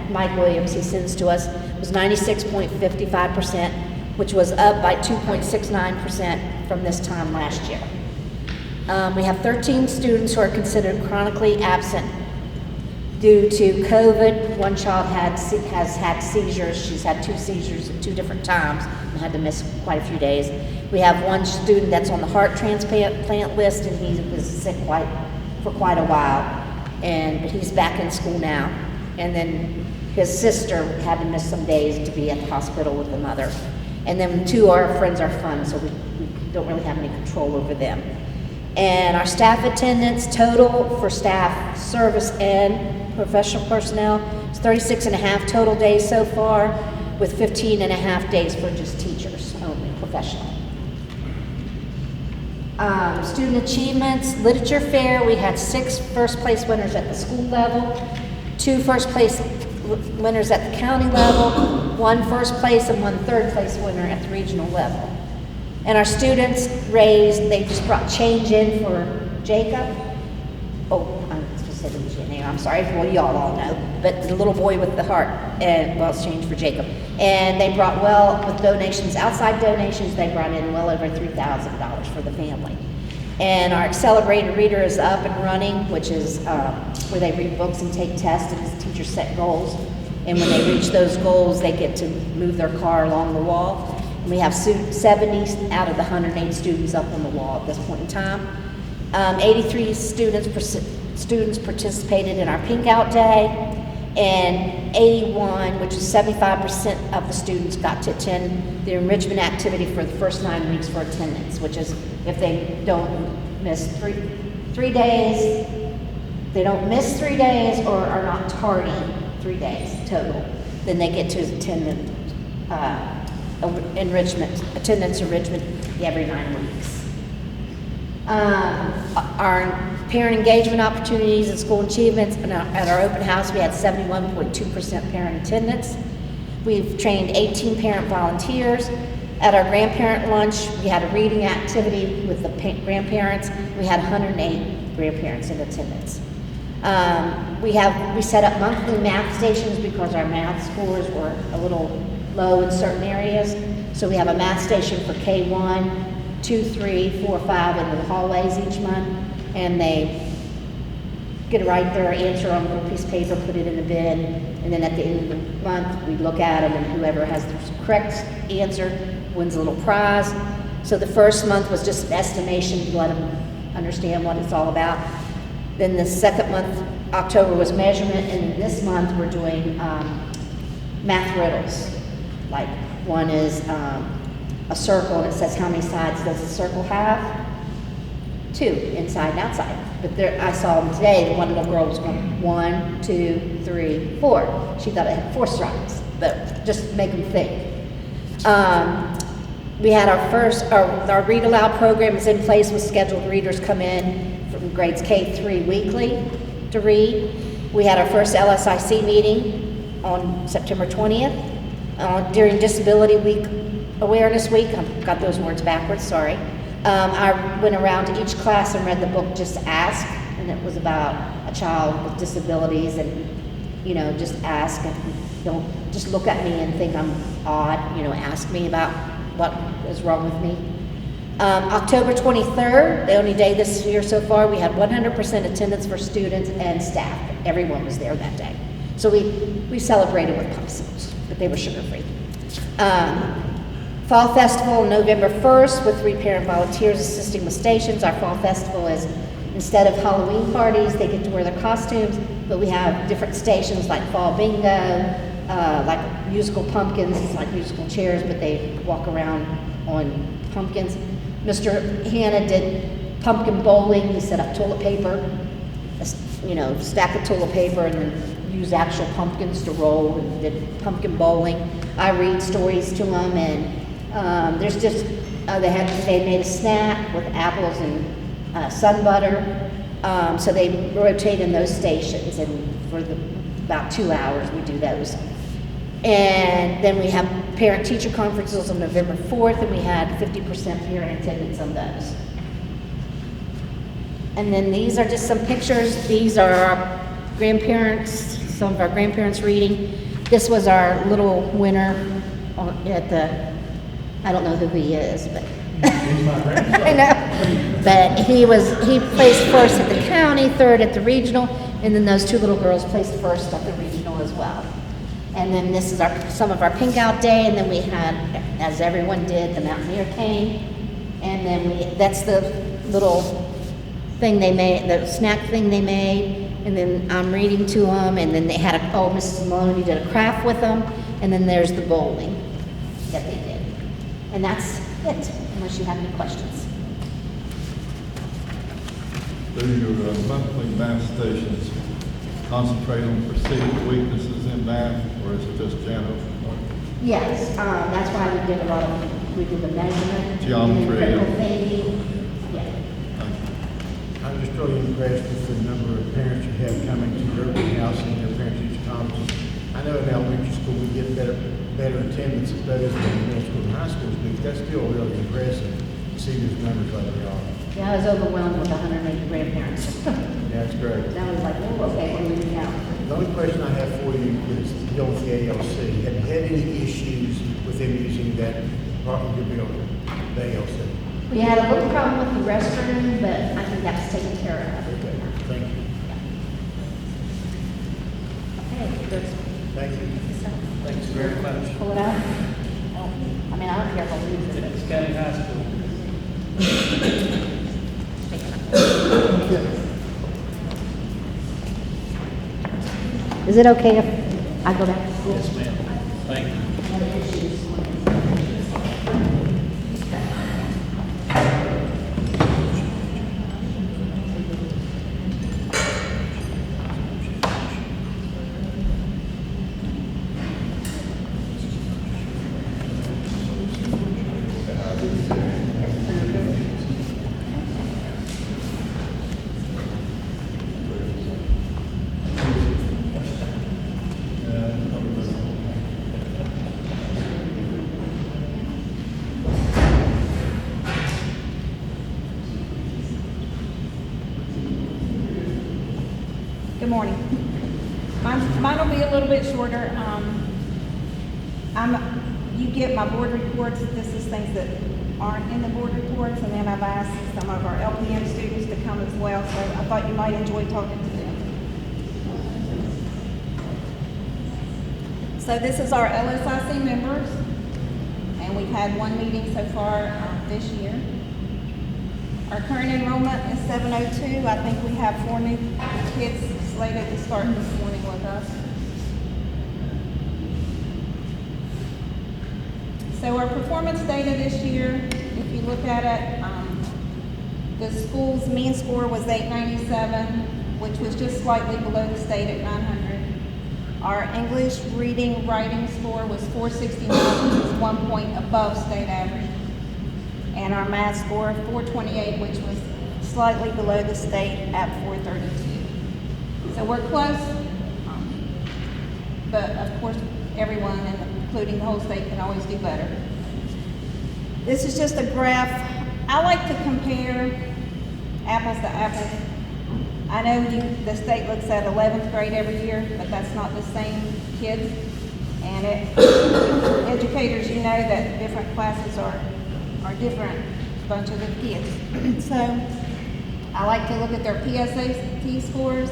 Mike Williams, he sends to us, was 96.55%, which was up by 2.69% from this time last year. We have 13 students who are considered chronically absent due to COVID. One child has had seizures. She's had 2 seizures at 2 different times and had to miss quite a few days. We have one student that's on the heart transplant list, and he was sick for quite a while, but he's back in school now. And then his sister had to miss some days to be at the hospital with the mother. And then 2 of our Friends Are Fun, so we don't really have any control over them. And our staff attendance total for staff, service, and professional personnel is 36.5 total days so far, with 15.5 days for just teachers only, professional. Student achievements, literature fair, we had 6 first place winners at the school level, 2 first place winners at the county level, 1 first place and 1 third place winner at the regional level. And our students they just brought change in for Jacob. Oh, I'm supposed to say the name, I'm sorry, well, y'all all know, but the little boy with the heart, it's changed for Jacob. And they brought, with donations, outside donations, they brought in well over $3,000 for the family. And our Accelerated Reader is up and running, which is where they read books and take tests, and the teachers set goals. And when they reach those goals, they get to move their car along the wall. And we have 70 out of the 108 students up on the wall at this point in time. 83 students participated in our Pink Out Day, and 81, which is 75% of the students, got to attend the enrichment activity for the first 9 weeks for attendance, which is if they don't miss three days, they don't miss 3 days or are not tardy 3 days total, then they get to attend attendance enrichment every 9 weeks. Our parent engagement opportunities and school achievements, at our open house we had 71.2% parent attendance. We've trained 18 parent volunteers. At our grandparent lunch, we had a reading activity with the grandparents. We had 108 grandparents in attendance. We set up monthly math stations because our math scores were a little low in certain areas. So we have a math station for K1, 2, 3, 4, 5 in the hallways each month, and they get to write their answer on a little piece of paper, put it in a bin, and then at the end of the month, we look at them, and whoever has the correct answer wins a little prize. So the first month was just an estimation to let them understand what it's all about. Then the second month, October, was measurement, and this month we're doing math riddles. Like one is a circle, and it says how many sides does the circle have? 2, inside and outside. But I saw them today, the one little girl was going 1, 2, 3, 4. She thought it had 4 sides, but just make them think. We had our Read Aloud program is in place with scheduled readers come in from grades K-3 weekly to read. We had our first LSIC meeting on September 20th. During Disability Week, Awareness Week, I've got those words backwards, sorry. I went around to each class and read the book Just Ask, and it was about a child with disabilities, and just ask, and don't just look at me and think I'm odd, ask me about what is wrong with me. October 23rd, the only day this year so far, we had 100% attendance for students and staff. Everyone was there that day. So we celebrated with popsicles, but they were sugar-free. Fall Festival November 1st with 3 parent volunteers assisting with stations. Our Fall Festival is instead of Halloween parties, they get to wear their costumes, but we have different stations like fall bingo, like musical pumpkins, it's like musical chairs, but they walk around on pumpkins. Mr. Hanna did pumpkin bowling. He set up toilet paper, you know, stack of toilet paper, and then use actual pumpkins to roll, and did pumpkin bowling. I read stories to them, and there's just they made a snack with apples and sun butter. So they rotate in those stations, and for about 2 hours we do those. And then we have parent-teacher conferences on November 4th, and we had 50% parent attendance on those. And then these are just some pictures. These are our grandparents, some of our grandparents reading. This was our little winner at the, I don't know who he is, but I know. But he placed first at the county, third at the regional, and then those two little girls placed first at the regional as well. And then this is some of our pink out day, and then we had, as everyone did, the Mountaineer came, and then that's the little thing they made, the snack thing they made, and then I'm reading to them, and then they had Mrs. Maloney did a craft with them, and then there's the bowling that they did. And that's it, unless you have any questions. Do your monthly math stations concentrate on perceived weaknesses in math, or is it just general? Yes, that's why we did the measurement. Geometry. Critical thinking. Yeah. I'm just really impressed with the number of parents you have coming to your open house and their parent-teacher conferences. I know in elementary school we get better attendance at those than in middle school and high schools, but that's still really impressive to see those numbers like they are. Yeah, I was overwhelmed with 180 grandparents. That's great. That was like, oh, okay, we're moving out. The only question I have for you is the deal with the ALC. Have you had any issues with them using that part of your building, the ALC? We had a little problem with the restroom, but I think that's taken care of. Okay, thank you. Okay, there's, Thank you. Thanks very much. pull it out. I mean, I don't care if I lose it. It's County High School. Is it okay if I go back to school? Yes, ma'am. Thank you. Good morning. Mine will be a little bit shorter. You get my board reports. This is things that aren't in the board reports, and then I've asked some of our LPM students to come as well, so I thought you might enjoy talking to them. So this is our LSIC members, and we've had one meeting so far this year. Our current enrollment is 702. I think we have 4 new kids slated to start this morning with us. So our performance data this year, if you look at it, the school's mean score was 897, which was just slightly below the state at 900. Our English reading writing score was 469, which was 1 point above state average. And our math score, 428, which was slightly below the state at 432. So we're close, but of course, everyone, including the whole state, can always do better. This is just a graph. I like to compare apples to apples. I know the state looks at 11th grade every year, but that's not the same kids. And educators, you know that different classes are different bunches of kids. So I like to look at their PSAT scores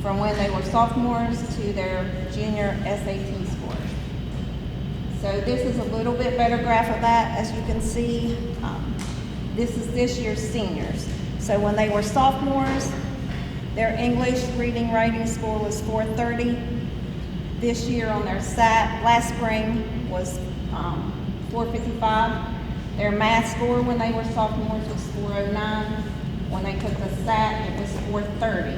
from when they were sophomores to their junior SAT scores. So this is a little bit better graph of that. As you can see, this is this year's seniors. So when they were sophomores, their English reading writing score was 430. This year on their SAT, last spring, was 455. Their math score when they were sophomores was 409. When they took the SAT, it was 430.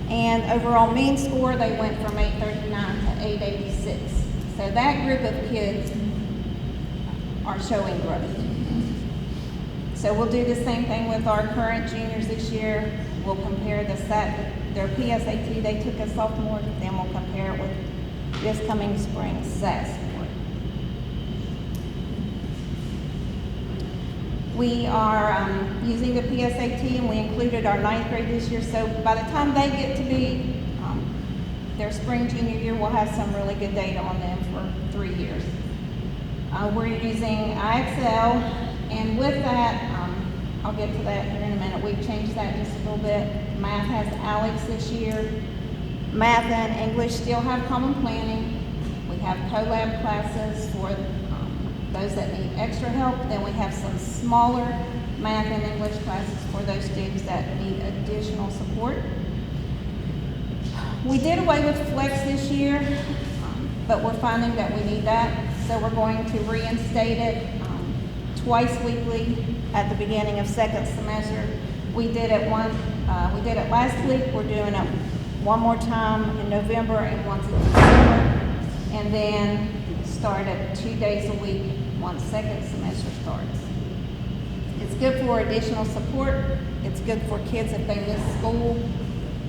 And overall mean score, they went from 839 to 886. So that group of kids are showing growth. So we'll do the same thing with our current juniors this year. We'll compare the SAT, their PSAT they took as sophomores, then we'll compare it with this coming spring SAT score. We are using the PSAT, and we included our 9th grade this year, so by the time they get to be their spring junior year, we'll have some really good data on them for 3 years. We're using IXL, and with that, I'll get to that here in a minute. We've changed that just a little bit. Math has Lsic this year. Math and English still have common planning. We have co-lab classes for those that need extra help. Then we have some smaller math and English classes for those students that need additional support. We did away with flex this year, but we're finding that we need that. So we're going to reinstate it twice weekly at the beginning of second semester. We did it last week. We're doing it one more time in November and once in December, and then start at 2 days a week once second semester starts. It's good for additional support. It's good for kids if they miss school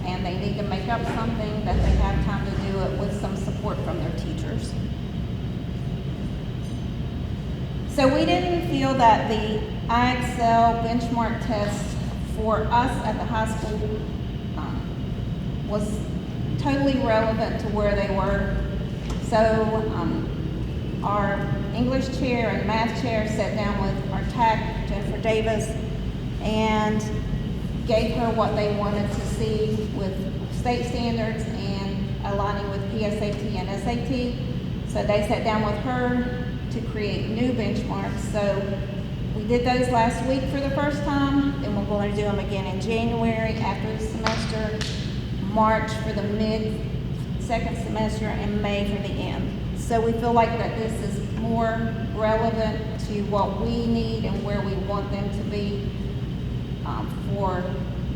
and they need to make up something, that they have time to do it with some support from their teachers. So we didn't feel that the IXL benchmark test for us at the high school was totally relevant to where they were. So our English chair and math chair sat down with our TAC, Jennifer Davis, and gave her what they wanted to see with state standards and aligning with PSAT and SAT. So they sat down with her to create new benchmarks. So we did those last week for the first time, and we're going to do them again in January after the semester, March for the mid-second semester, and May for the end. So we feel like that this is more relevant to what we need and where we want them to be for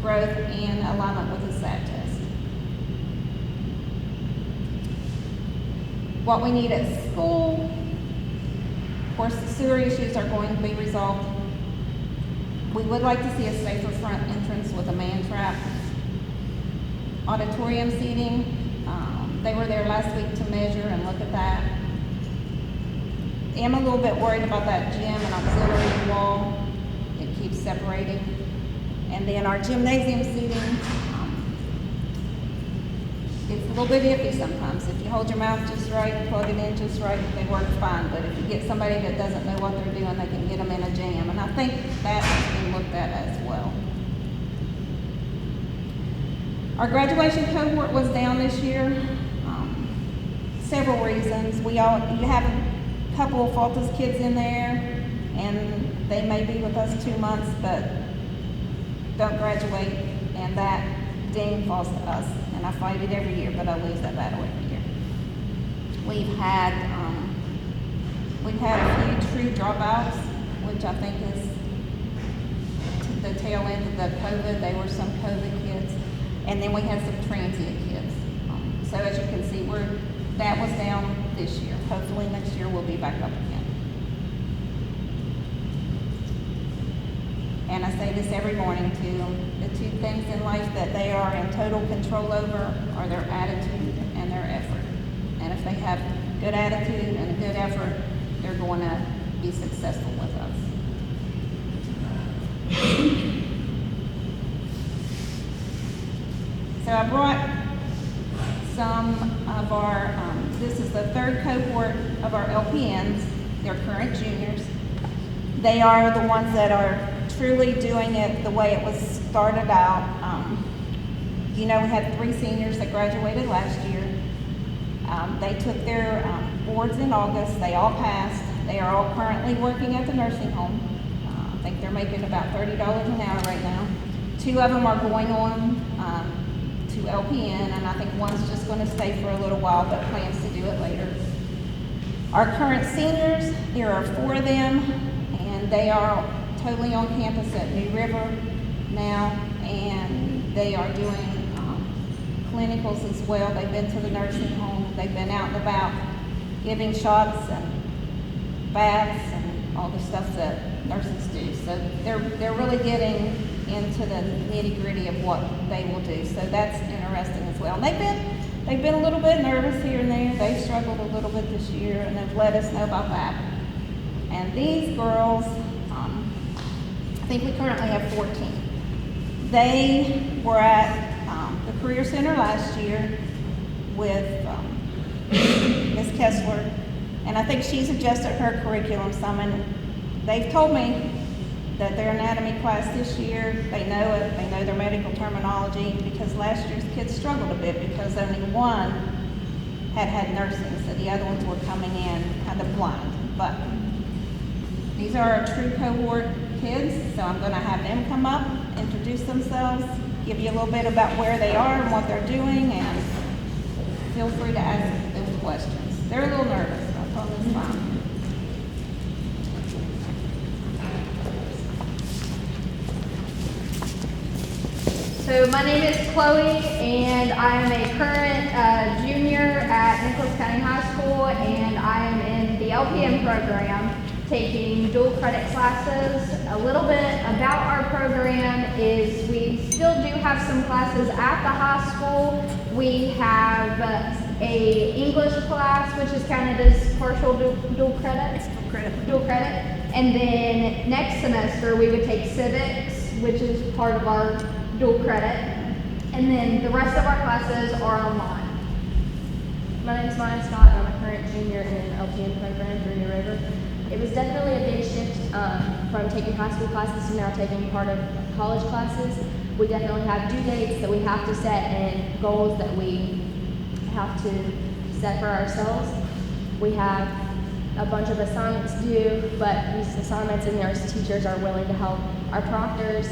growth and alignment with the SAT test. What we need at school, of course, the sewer issues are going to be resolved. We would like to see a safer front entrance with a man trap. Auditorium seating, they were there last week to measure and look at that. I'm a little bit worried about that gym and auxiliary wall. It keeps separating. And then our gymnasium seating, it's a little bit iffy sometimes. If you hold your mouth just right, plug it in just right, they work fine. But if you get somebody that doesn't know what they're doing, they can get them in a jam. And I think that has been looked at as well. Our graduation cohort was down this year. Several reasons. You have a couple of faultless kids in there, and they may be with us 2 months, but don't graduate, and that ding falls to us. And I fight it every year, but I lose that battle every year. We've had a few true dropouts, which I think is the tail end of the COVID. They were some COVID kids, and then we had some transient kids. So as you can see, that was down this year. Hopefully next year we'll be back up again. And I say this every morning to them. The two things in life that they are in total control over are their attitude and their effort. And if they have good attitude and a good effort, they're going to be successful with us. So I brought some of our, this is the third cohort of our LPNs. They're current juniors. They are the ones that are truly doing it the way it was started out. We had 3 seniors that graduated last year. They took their boards in August. They all passed. They are all currently working at the nursing home. think they're making about $30 an hour right now. 2 of them are going on to LPN, and I think one's just going to stay for a little while, but plans to do it later. Our current seniors, there are 4 of them, and they are totally on campus at New River now, and they are doing clinicals as well. They've been to the nursing home, they've been out and about giving shots and baths and all the stuff that nurses do. So they're really getting into the nitty gritty of what they will do. So that's interesting as well. And they've been a little bit nervous here and there. They've struggled a little bit this year, and they've let us know about that. And these girls, I think we currently have 14. They were at the Career Center last year with Ms. Kessler, and I think she's adjusted her curriculum some, and they've told me that their anatomy class this year, they know it, they know their medical terminology, because last year's kids struggled a bit because only one had nursing, so the other ones were coming in kind of blind. But these are our true cohort kids, so I'm going to have them come up, introduce themselves, give you a little bit about where they are and what they're doing, and feel free to ask them questions. They're a little nervous, but I told them it's fine. So my name is Chloe, and I am a current junior at Nicholas County High School, and I am in the LPN program taking dual credit classes. A little bit about our program is we still do have some classes at the high school. We have a English class, which is counted as partial dual credit. And then next semester we would take civics, which is part of our dual credit, and then the rest of our classes are online. My name is Maya Scott, and I'm a current junior in an LPN program through New River. It was definitely a big shift from taking high school classes to now taking part of college classes. We definitely have due dates that we have to set and goals that we have to set for ourselves. We have a bunch of assignments due, but these assignments and our teachers are willing to help. Our proctors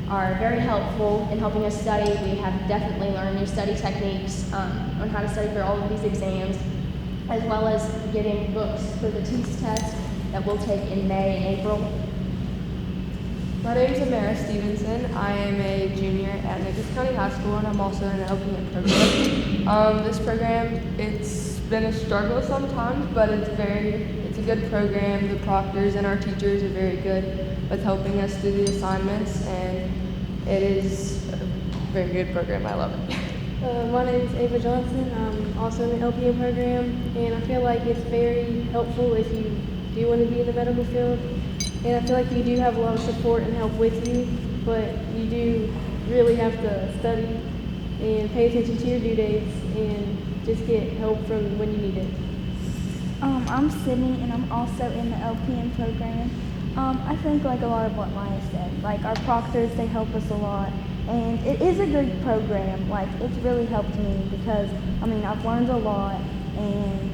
are very helpful in helping us study. We have definitely learned new study techniques on how to study for all of these exams, as well as getting books for the TEAS test that we'll take in May and April. My name is Amara Stevenson. I am a junior at Nicholas County High School, and I'm also in the LPN program. This program, it's been a struggle sometimes, but it's a good program. The proctors and our teachers are very good with helping us do the assignments, and it is a very good program. I love it. My name is Ava Johnson. I'm also in the LPN program, and I feel like it's very helpful if you do want to be in the medical field. And I feel like you do have a lot of support and help with you, but you do really have to study and pay attention to your due dates and just get help from when you need it. I'm Sydney, and I'm also in the LPN program. I think like a lot of what Maya said, like our proctors, they help us a lot, and it is a good program. Like it's really helped me because I've learned a lot, and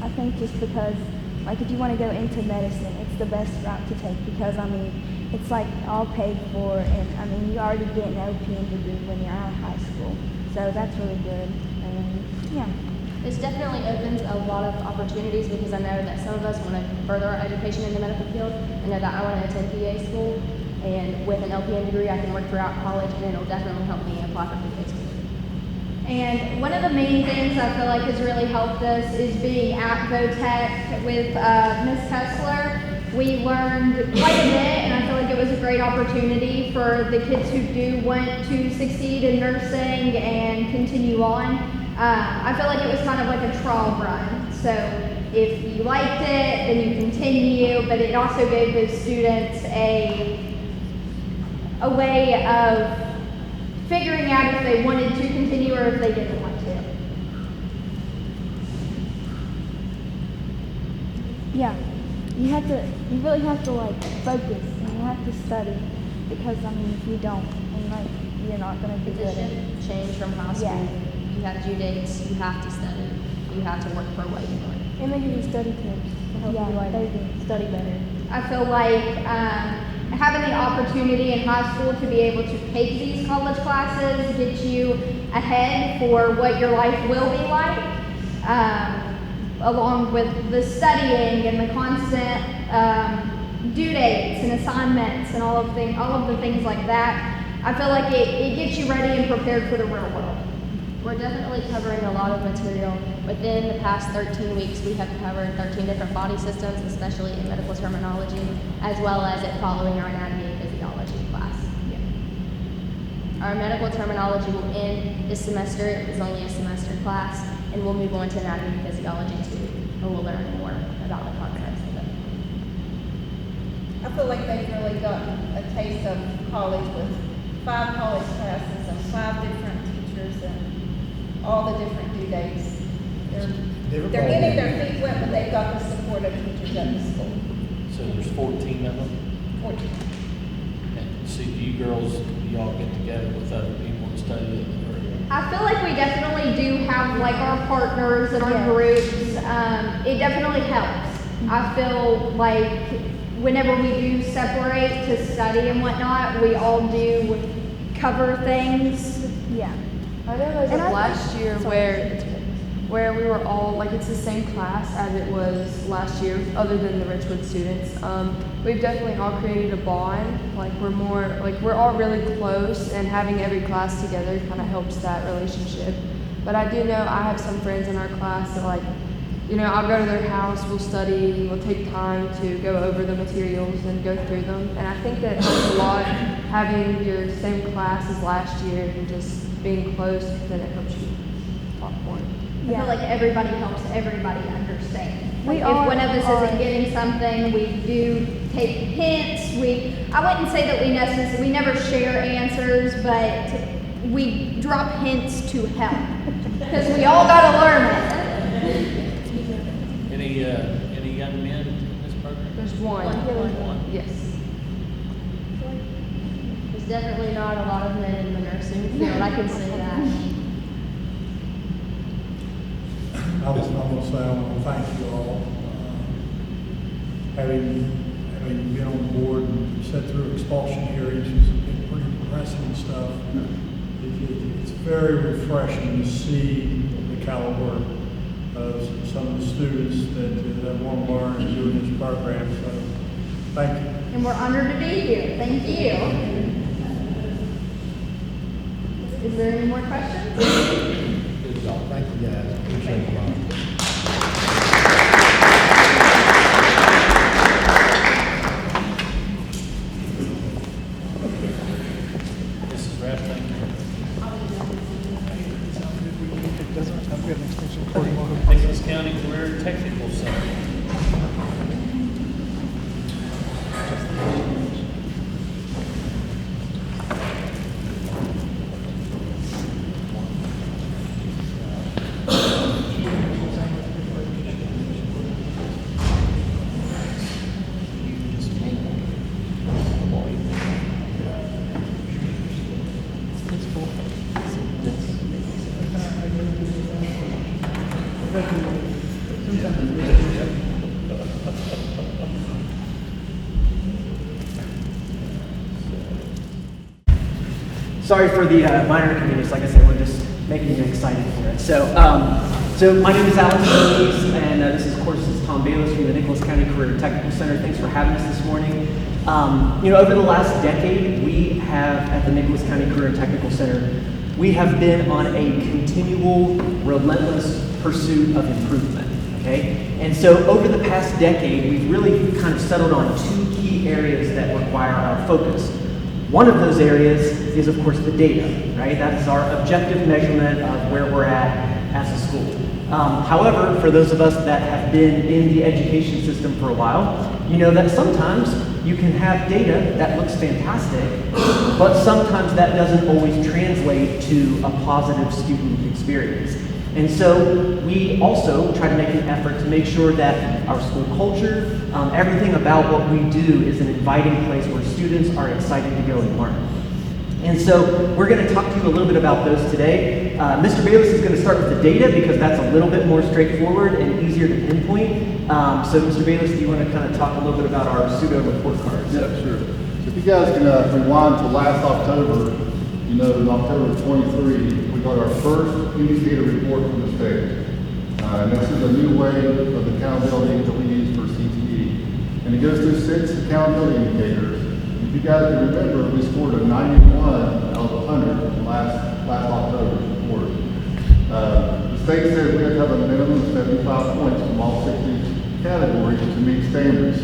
I think just because like if you want to go into medicine, it's the best route to take because it's like all paid for, and you already get an LPN degree when you're out of high school, so that's really good. And yeah. This definitely opens a lot of opportunities because I know that some of us want to further our education in the medical field. I know that I want to attend PA school, and with an LPN degree, I can work throughout college, and it'll definitely help me apply for PA school. And one of the main things I feel like has really helped us is being at VOTEC with Ms. Kessler. We learned quite a bit, and I feel like it was a great opportunity for the kids who do want to succeed in nursing and continue on. I feel like it was kind of like a trial run. So if you liked it, then you continue, but it also gave those students a way of figuring out if they wanted to continue or if they didn't want to. Yeah, you really have to like focus and you have to study because if you don't, and you're not going to do good. It's a change from high school. Yeah. You have due dates, you have to study, you have to work for what you want. And they give you study tips to help you study better. I feel like having the opportunity in high school to be able to take these college classes gets you ahead for what your life will be like, along with the studying and the constant due dates and assignments and all of the things like that. I feel like it gets you ready and prepared for the real world. We're definitely covering a lot of material. Within the past 13 weeks, we have covered 13 different body systems, especially in medical terminology, as well as it following our anatomy and physiology class. Our medical terminology will end this semester. It was only a semester class, and we'll move on to anatomy and physiology too, where we'll learn more about the concepts of it. I feel like they've really gotten a taste of college with 5 college classes and 5 different teachers and all the different due dates. They're getting their feet wet, but they've got the support of teachers at the school. So there's 14 of them? 14. And so do you girls, y'all get together with other people and study it? I feel like we definitely do have like our partners and our groups. It definitely helps. I feel like whenever we do separate to study and whatnot, we all do cover things. Yeah. I know there's like last year where we were all, like it's the same class as it was last year, other than the Richwood students. We've definitely all created a bond. Like we're all really close, and having every class together kind of helps that relationship. But I do know I have some friends in our class that like, you know, I'll go to their house, we'll study, we'll take time to go over the materials and go through them. And I think that it helps a lot having your same class as last year and just being close, then it helps you talk more. I feel like everybody helps everybody understand. We If all one of us are- isn't getting something, we do take hints. I wouldn't say that we never share answers, but we drop hints to help. Because we all gotta learn it. Any young men in this program? There's one. Yes. There's definitely not a lot of men in the nursing field, I can say that. I was going to say, I want to thank you all. Having been on board and sat through expulsion hearings, it's been pretty depressing stuff. It's very refreshing to see the caliber of some of the students that want to learn and do this program. So, thank you. And we're honored to be here. Thank you. Is there any more questions? Good job. Thank you guys, appreciate it a lot. Mrs. Rapp, thank you. Nicholas County Career Technical Center. Sorry for the minor inconvenience. Like I said, we're just making you excited for it. So my name is Alex Burns, and this is, of course, Tom Bayless from the Nicholas County Career Technical Center. Thanks for having us this morning. Over the last decade, we have, at the Nicholas County Career Technical Center, we have been on a continual, relentless pursuit of improvement, okay? And so over the past decade, we've really kind of settled on 2 key areas that require our focus. One of those areas is, of course, the data, right? That is our objective measurement of where we're at as a school. However, for those of us that have been in the education system for a while, you know that sometimes you can have data that looks fantastic, but sometimes that doesn't always translate to a positive student experience. And so we also try to make an effort to make sure that our school culture, everything about what we do is an inviting place where students are excited to go and learn. And so we're going to talk to you a little bit about those today. Mr. Bayless is going to start with the data because that's a little bit more straightforward and easier to pinpoint. So Mr. Bayless, do you want to kind of talk a little bit about our pseudo report cards? Yeah, sure. If you guys can rewind to last October, you know, in October 23, we got our first indicator report from the state. And this is a new way of accountability that we use for CTE. And it goes through 6 accountability indicators. If you guys can remember, we scored a 91 out of 100 last October's report. The state said we had to have a minimum of 75 points from all 60 categories to meet standards.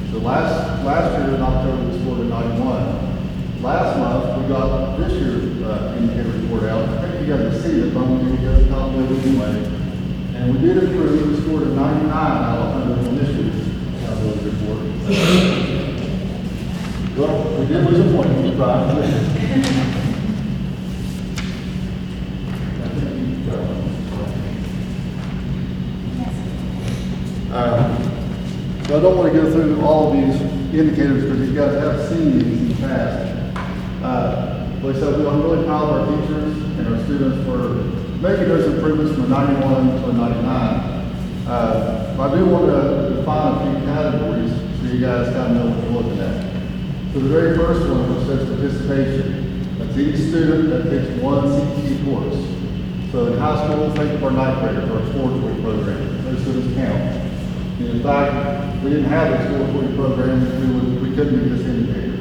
So last year in October, we scored a 91. Last month, we got this year's indicator report out. I think you guys have seen it, but I'm going to get a copy of it anyway. And we did improve. We scored a 99 out of 100 on this year's accountability report. Well, we did lose a point. We tried. So I don't want to go through all of these indicators because you guys have seen these in the past. Like I said, I'm really proud of our teachers and our students for making those improvements from a 91 to a 99. But I do want to define a few categories so you guys kind of know what you're looking at. So the very first one, which says participation. That's each student that takes one CTE course. So in high school, think of our ninth graders, our exploratory program. Those students count. And in fact, if we didn't have an exploratory program, we couldn't meet this indicator.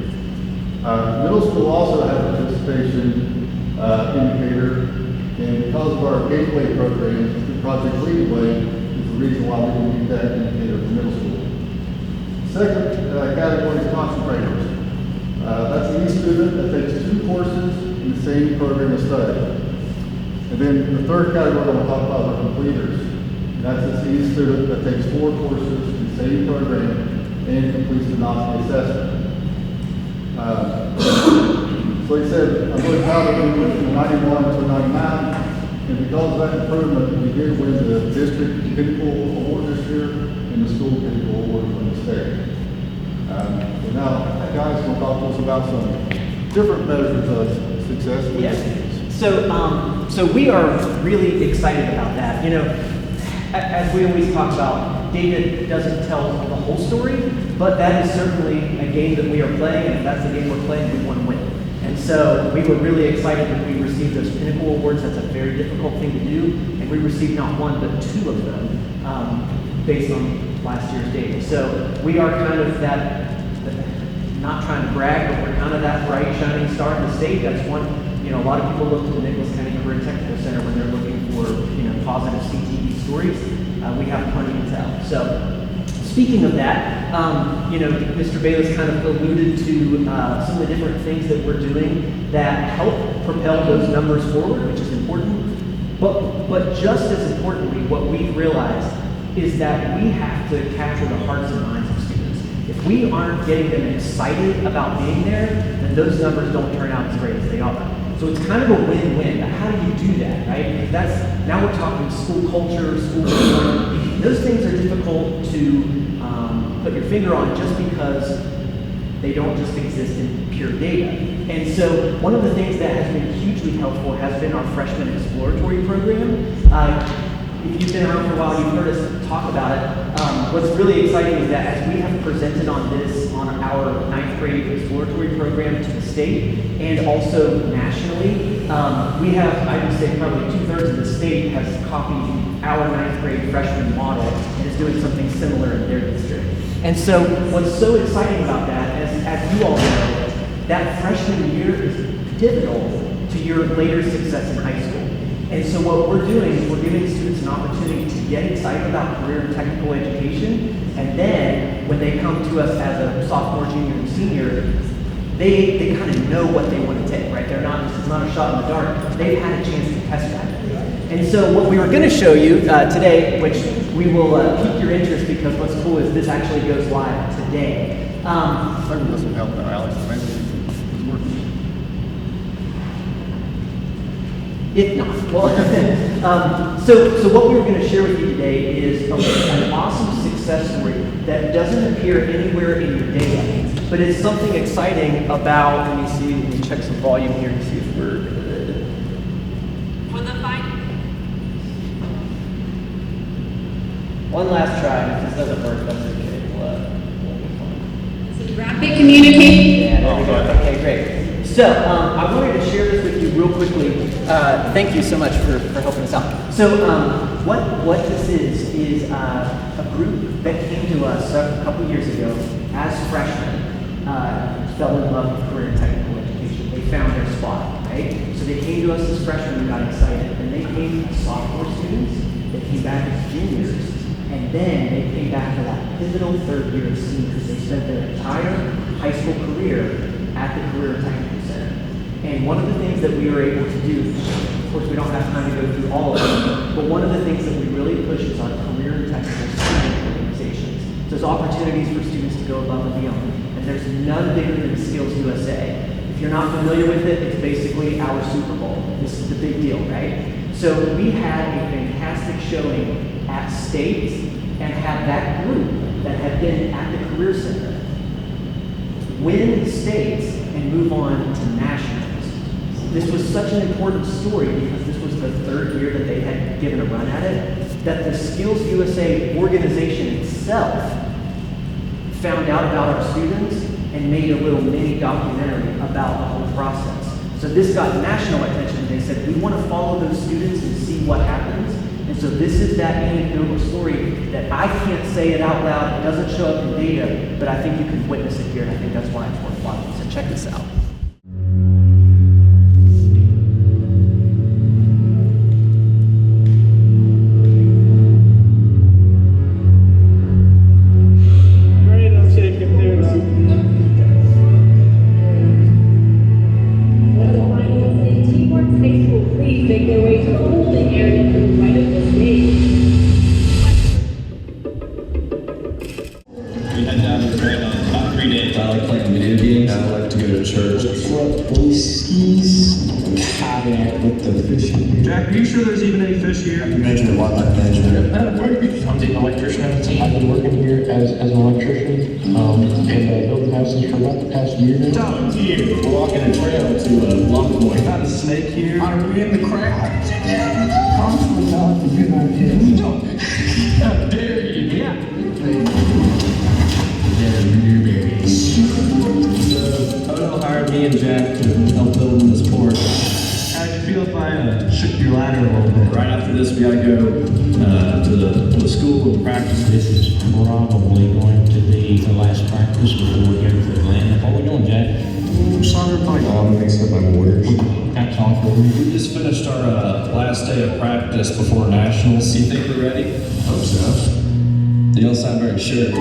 Middle school also has a participation indicator, and because of our gateway program, the Project Leadway is the reason why we didn't meet that indicator for middle school. Second category is concentrators. That's any student that takes 2 courses in the same program of study. And then the third category I want to talk about are completers. And that's any student that takes 4 courses in the same program and completes the NOSCI assessment. So like I said, I'm really proud that we went from 91 to 99, and because of that improvement, we did win the district pinnacle award this year and the school pinnacle award from the state. So now, guys, will talk to us about some different measures of success. Yes. So we are really excited about that. You know, as we always talk about, data doesn't tell the whole story, but that is certainly a game that we are playing, and if that's the game we're playing, we want to win. And so we were really excited that we received those pinnacle awards. That's a very difficult thing to do, and we received not 1, but 2 of them based on last year's data. So we are kind of that, not trying to brag, but we're kind of that bright, shining star in the state. That's one, you know, a lot of people look to the Nicholas County Career Technical Center when they're looking for, you know, positive CTE stories. We have plenty to tell. So speaking of that, you know, Mr. Bayless kind of alluded to some of the different things that we're doing that help propel those numbers forward, which is important. But just as importantly, what we've realized is that we have to capture the hearts and minds of students. If we aren't getting them excited about being there, then those numbers don't turn out as great as they are. So it's kind of a win-win. But how do you do that, right? Because now we're talking school culture, school culture. Those things are difficult to put your finger on just because they don't just exist in pure data. And so one of the things that has been hugely helpful has been our freshman exploratory program. If you've been around for a while, you've heard us talk about it. What's really exciting is that as we have presented on this on our 9th grade exploratory program to the state and also nationally, we have, I would say probably 2/3 of the state has copied our 9th grade freshman model and is doing something similar in their district. And so what's so exciting about that, as you all know, that freshman year is pivotal to your later success in high school. And so what we're doing is we're giving students an opportunity to get excited about career and technical education, and then when they come to us as a sophomore, junior, and senior, they kind of know what they want to take, right? This is not a shot in the dark. They've had a chance to test that. And so what we were going to show you today, which we will pique your interest because what's cool is this actually goes live today. Maybe this will help now, Alex. Maybe it's working. If not, well, so what we were going to share with you today is an awesome success story that doesn't appear anywhere in your data, but it's something exciting about. Let me check some volume here and see if we're good. For the fight. One last try, and if this doesn't work, that's okay. We'll be fine. Rapid communicate. Yeah, there we Mark. Okay, great. So I wanted to share this with you real quickly. Thank you so much for helping us out. So what this is a group that came to us a couple years ago as freshmen, fell in love with career and technical education. They found their spot, right? So they came to us as freshmen and got excited. And they came as sophomore students, they came back as juniors, and then they came back for that pivotal third year as seniors. They spent their entire high school career at the Career and Technical Center. And one of the things that we were able to do, of course we don't have time to go through all of them, but one of the things that we really push is our career and technical student organizations. So there's opportunities for students to go above and beyond. And there's none bigger than Skills USA. If you're not familiar with it, it's basically our Super Bowl. This is the big deal, right? So we had a fantastic showing at state and had that group that had been at the Career Center win the states and move on to nationals. This was such an important story because this was the third year that they had given a run at it, that the Skills USA organization itself found out about our students and made a little mini documentary about the whole process. So this got national attention. They said, we want to follow those students and see what happens. And so this is that anecdotal story that I can't say it out loud. It doesn't show up in data, but I think you can witness it here, and I think that's why it's worthwhile. So check this out. Jack, are you sure there's even any fish here? Major in wildlife management. I'm the electrician on the team. I've been working here as an electrician and building houses for about the past year now. Talking to you. We're walking a trail to Long Point. Found a snake here. Are we in the crowd? Probably not a good idea. How dare you? Yeah. Toto hired me and Jack to help build this port. How'd you feel if I shook your ladder a little bit? Right after this, we gotta go to the school and practice. This is probably going to be the last practice before we go to Atlanta. What are we doing, Jack? Sorry, Mixing up my orders. That's all for me. We just finished our last day of practice before nationals. You think we're ready? Hope so. You don't sound very sure.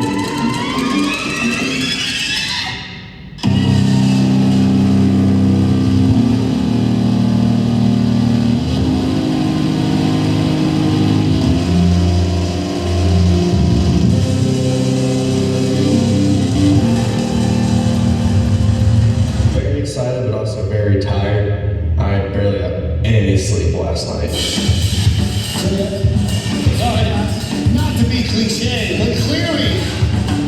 Excited, but also very tired. I barely got any sleep last night. Not to be cliche, but clearly,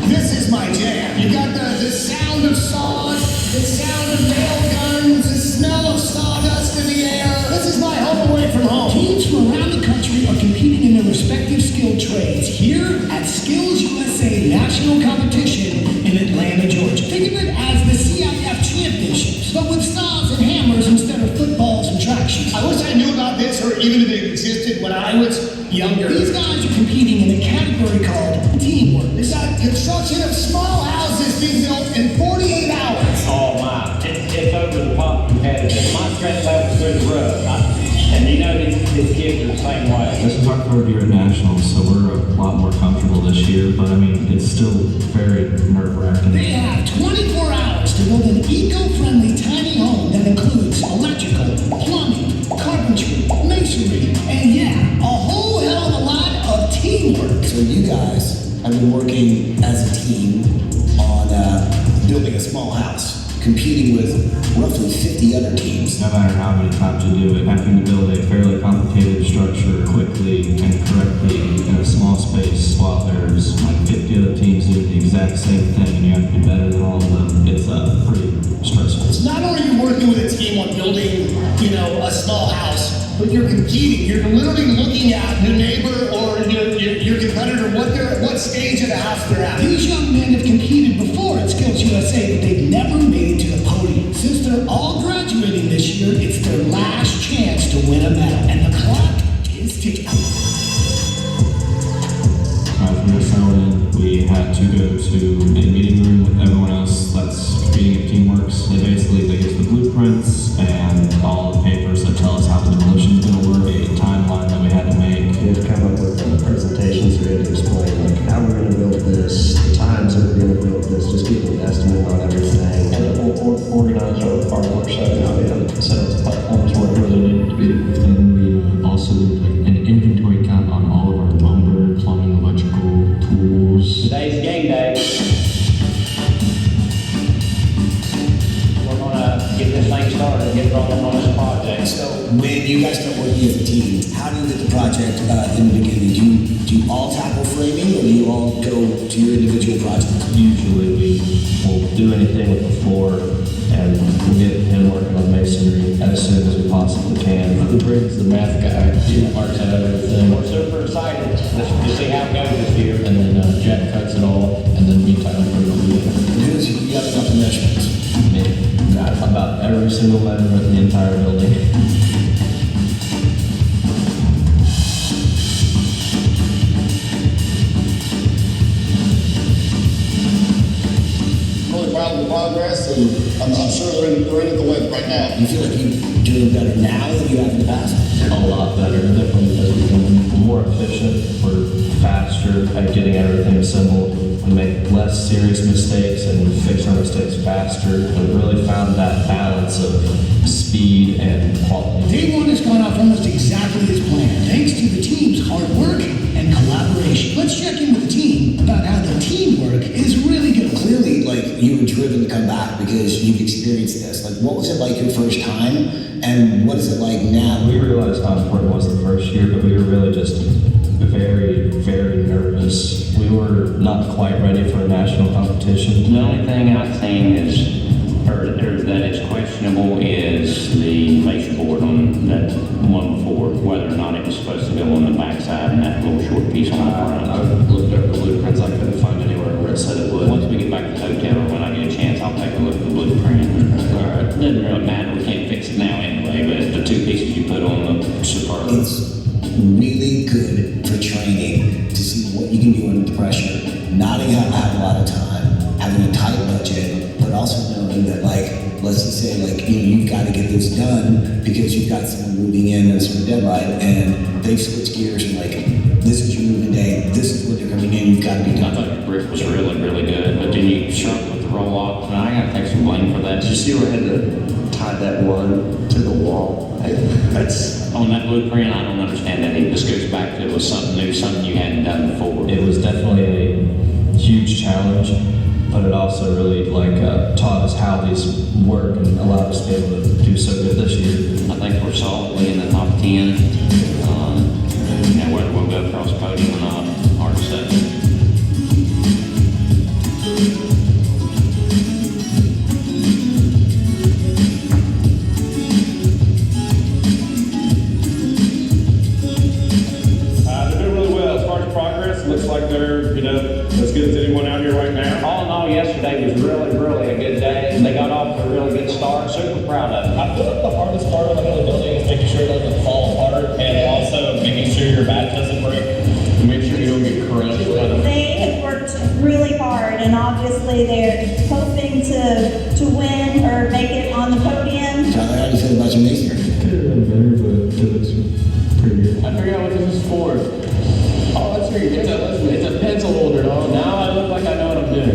this is my jam. You got the sound of sawed, the sound of nail guns, the smell of sawdust in the air. This is my home away from home. Teams from around the country are competing in their respective skilled trades here at Skills USA National Competition in Atlanta, Georgia. Think of it as the CIF Championships, but with saws and hammers instead of footballs and track shoes. I wish I knew about this, or even if it existed when I was younger. These guys are competing in a category called teamwork. It's got construction of small houses being built in 48 hours. Oh my, it's over the top competitive. My stress level's through the roof. And you know these kids are the same way. This is our third year at Nationals, so we're a lot more comfortable this year, but I mean, it's still very nerve-wracking. They have 24 hours to build an eco-friendly tiny home that includes electrical, plumbing, carpentry, masonry, and yeah, a whole hell of a lot of teamwork. So you guys have been working as a team on building a small house, competing with roughly 50 other teams. No matter how many times you do it, having to build a fairly complicated structure quickly and correctly in a small space while there's like 50 other teams doing the exact same thing and you have to be better than all of them, it's pretty stressful. It's not only you're working with a team on building, a small house, but you're competing. You're literally looking at your neighbor or your competitor, what stage of the house they're at. These young men have competed before at Skills USA, but they've never made it to the get rolling on this project. So when you guys start working as a team, how do you get the project in the beginning? Do you all tackle framing, or do you all go to your individual project? Usually we will do anything with the floor and we'll get him working on masonry as soon as we possibly can. Who brings the math guy? He marks out everything. We're super excited to see how it goes this year. And then Jack cuts it all, and then me, Tyler, put it on the end. You got enough measurements. Got about every single measurement in the entire building. Really proud of the progress, and I'm sure they're in it the win right now. You feel like you're doing better now than you have in the past? A lot better, definitely because we're becoming more efficient, we're faster at getting everything assembled. We make less serious mistakes and we fix our mistakes faster. We really found that balance of speed and quality. Day one has gone off almost exactly as planned, thanks to the team's hard work and collaboration. Let's check in with the team about how the teamwork is really good. Clearly, like, you were driven to come back because you've experienced this. Like, what was it like your first time, and what is it like now? We realized how important it was the first year, but we were really just very, very nervous. We were not quite ready for a national competition. The only thing I've seen or that it's questionable is the fascia board on that one before, whether or not it was supposed to go on the backside and that little short piece on the front. I looked over the blueprints, I couldn't find anywhere where it said it would. Once we get back to the hotel, or when I get a chance, I'll take a look at the blueprint. It doesn't really matter, we can't fix it now anyway, but the two pieces you put on the superb. It's really good for training to see what you can do under pressure, not have a lot of time, having a tight budget, but also knowing that, like, let's just say, like, you've got to get this done because you've got someone moving in and sort of deadline, and they've switched gears and, like, this is your moving day, this is when they're coming in, you've got to be done. I thought the brick was really, really good, but then you shrunk with the roll off, and I gotta take some blame for that. Did you see where I had to tie that one to the wall? That's on that blueprint, I don't understand that. It just goes back to it was something new, something you hadn't done before. It was definitely a huge challenge, but it also really taught us how these work and allowed us to be able to do so good this year. I think we're solidly in the top 10. Now whether we'll go across the podium or not, hard to say. Looks like they're, as good as anyone out here right now. All in all, yesterday was really, really a good day. They got off to a really good start. Super proud of them. I feel like the hardest part of another building is making sure it doesn't fall apart, and also making sure your batch doesn't break. Make sure you don't get crushed. They have worked really hard, and obviously they're hoping to win or make it on the podium. Tyler, how do you feel about your masonry? Could have been better, but it looks pretty good. I figured out what this is for. Oh, that's pretty good. It's a pencil holder, dog. Now I look like I know what I'm doing.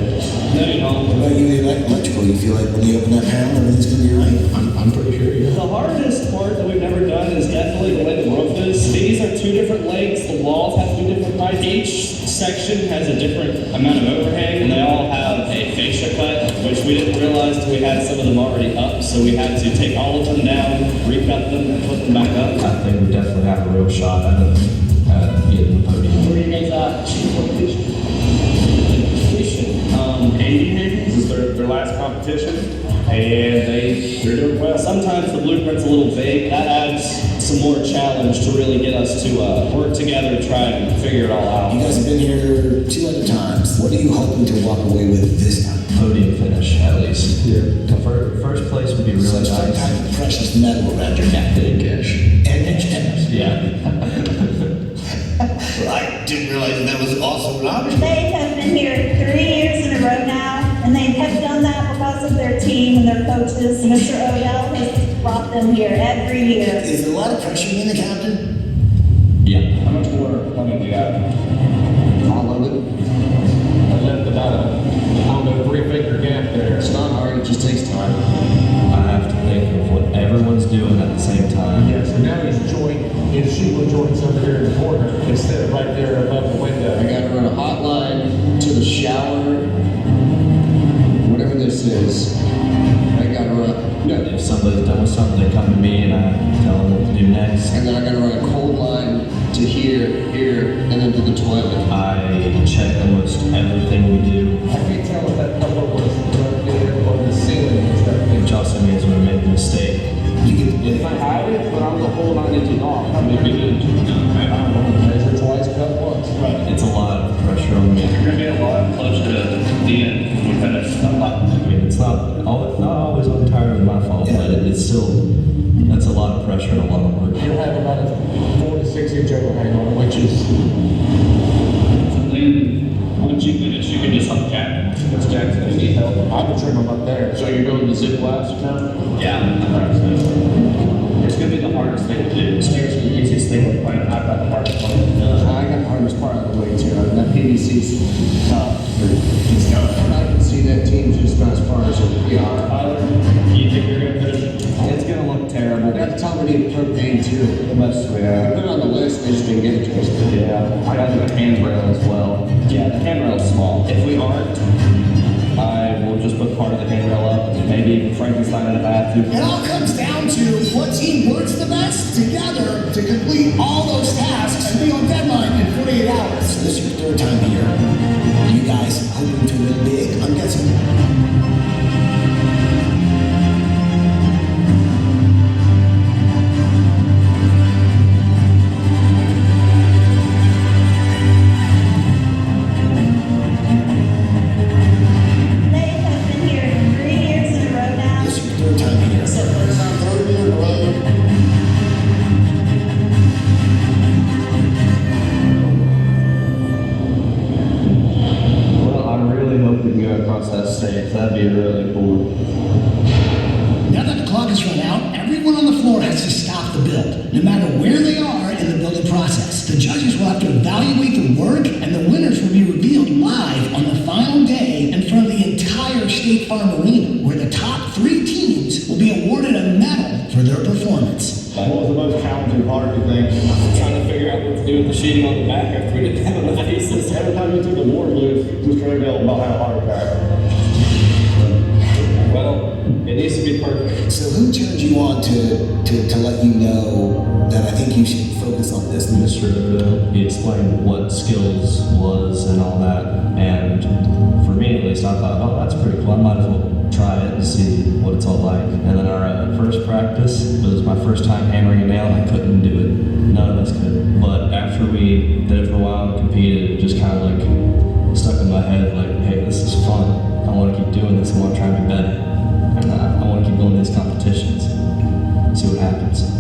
No, you don't. What about you, electrical? You feel like when you open that panel, everything's going to be right? I'm pretty sure, yeah. The hardest part that we've never done is definitely the way the roof is. These are two different lengths. The walls have two different heights. Each section has a different amount of overhang, and they all have a fascia cut, which we didn't realize we had some of them already up, so we had to take all of them down, recut them, and put them back up. I think we definitely have a real shot at getting the podium. Where you guys at? Andy Higgins is their last competition, and they're doing well. Sometimes the blueprint's a little vague. That adds some more challenge to really get us to work together and try and figure it all out. You guys have been here 2 other times. What are you hoping to walk away with this time? Podium finish, at least. Yeah. First place would be really nice. Some kind of precious metal around your neck. Big cash. And yeah. I didn't realize that was also an option. They have been here 3 years in a row now, and they have done that because of their team and their coaches. Mr. Odell has brought them here every year. Is there a lot of pressure being the captain? Yeah. How much more money do you have? All of it. I left about a 3-finger gap there. It's not hard, it just takes time. I have to think of what everyone's doing at the same time. Yes, and now his shingle joint's over here in the corner instead of right there above the window. I gotta run a hot line to the shower, whatever this is. I gotta run If somebody's done with something, they come to me and I tell them what to do next. And then I gotta run a cold line to here, and then to the toilet. I check almost everything we do. How can you tell if that couple was or the ceiling and stuff? Which also means when we make a mistake. If I hide it, but I'm the whole 9 inches off, how many big inches? I don't know, measure twice, cut once. Right. It's a lot of pressure on me. You're gonna be a lot closer to the end when you finish. I mean, it's not always entirely my fault, but it's still, that's a lot of pressure and a lot of work. You'll have about a 4 to 6 inch overhang on it, which is. So then, once you finish, you can just help Jack. That's Jack's gonna need help. I've been trim them up there. So you're going to zip blast now? Yeah. It's gonna be the hardest thing to do. Stairs are the easiest thing with playing. I've got the hardest one. I got the hardest part of the way too. That PVC's tough. It's tough. I can see that team's just not as far as we are. Tyler, you think you're gonna finish? It's gonna look terrible. I got to tell them we need propane too. The best we I are. put it on the list, they just didn't get it to us. Yeah, I got the handrail as well. Yeah, the handrail's small. If we aren't, I will just put part of the handrail up, and maybe even Frankenstein if I have to. It all comes down to what team works the best together to complete all those tasks and be on deadline in 48 hours. This is your 3rd time here. You guys hoping to win big, I'm guessing. They have been here 3 years in a row now. This is your 3rd time here. It's our 3rd time, 3rd year in a row. Well, I really hope we can go across that stage. That'd be really cool. Now that the clock has run out, everyone on the floor has to stop the build, no matter where they are in the building process. The judges will have to evaluate the work, and the winners will be revealed live on the final day in front of the entire State Farm Arena, where the top 3 teams will be awarded a medal for their performance. What was the most challenging part, you think? trying to figure out what to do with the sheeting on the back after we didn't have enough pieces. Every time you took the board loose, Mr. Odell about how hard it got. Well, it needs to be perfect. So who turned you on to let you know that I think you should focus on this? Mr. Odell, he explained what skills was and all that, and for me at least, I thought, oh, that's pretty cool. I might as well try it and see what it's all like. And then our first practice, it was my first time hammering a nail, and I couldn't do it. None of us could. But after we did it for a while and competed, it just kind of like stuck in my head, like, hey, this is fun. I want to keep doing this. I want to try and be better. And I want to keep going to these competitions, see what happens.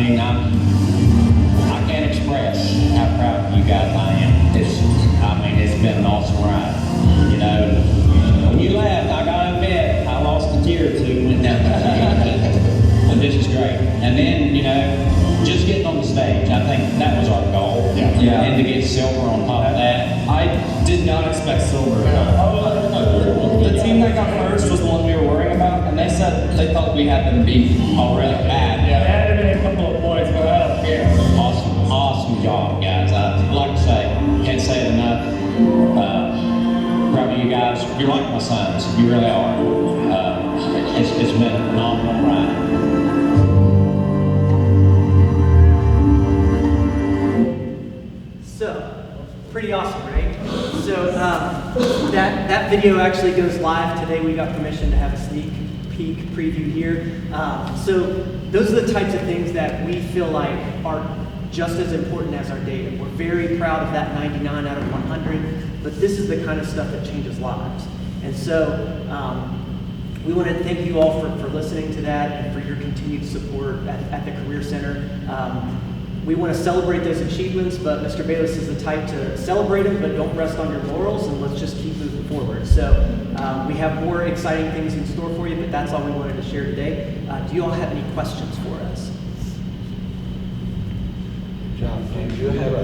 mean, I can't express how proud of you guys I am. It's been an awesome ride. You know, when you left, I gotta admit, I lost a tear or two. But this is great. And then, you know, just getting on the stage, I think that was our goal. Yeah. And to get silver on top of that. I did not expect silver. The team that got first was the one we were worrying about, and they said they thought we had them beat already bad. Yeah, that had been a couple of points, but I don't care. Awesome job, guys. I'd like to say, can't say it enough. Proud of you guys. You're like my sons. You really are. It's been a phenomenal ride. So, pretty awesome, right? So that video actually goes live today. We got permission to have a sneak peek preview here. So those are the types of things that we feel like are just as important as our data. We're very proud of that 99 out of 100, but this is the kind of stuff that changes lives. And so we want to thank you all for listening to that and for your continued support at the Career Center. We want to celebrate those achievements, but Mr. Bayless is the type to celebrate them, but don't rest on your laurels, and let's just keep moving forward. So we have more exciting things in store for you, but that's all we wanted to share today. Do you all have any questions for us? John, do you have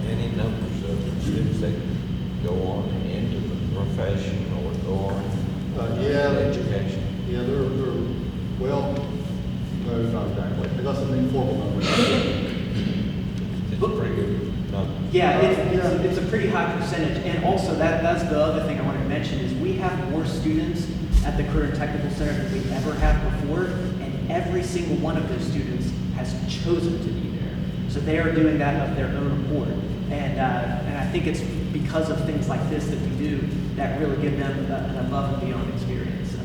any numbers of students that go on into the profession or go on education? Yeah, they're well, no, not exactly. They got some informal numbers. It's a pretty good number. Yeah, it's a pretty high percentage. And also, that's the other thing I wanted to mention is we have more students at the Career and Technical Center than we ever have before, and every single one of those students has chosen to be there. So they are doing that of their own accord. And I think it's because of things like this that we do that really give them an above and beyond experience.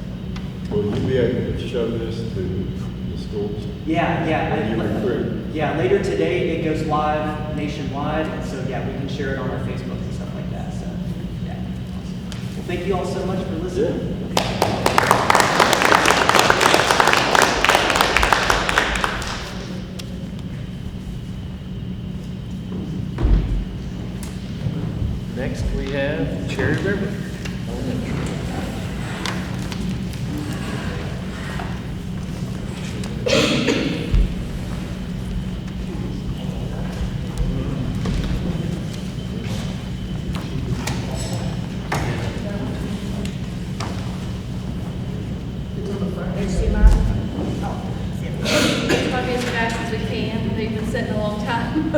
Will you be able to show this to the schools? Yeah. When you recruit? Yeah, later today it goes live nationwide, and so yeah, we can share it on our Facebook and stuff like that. So yeah. Well, thank you all so much for listening. Next we have Cherry River. Talk as fast as we can. They've been sitting a long time.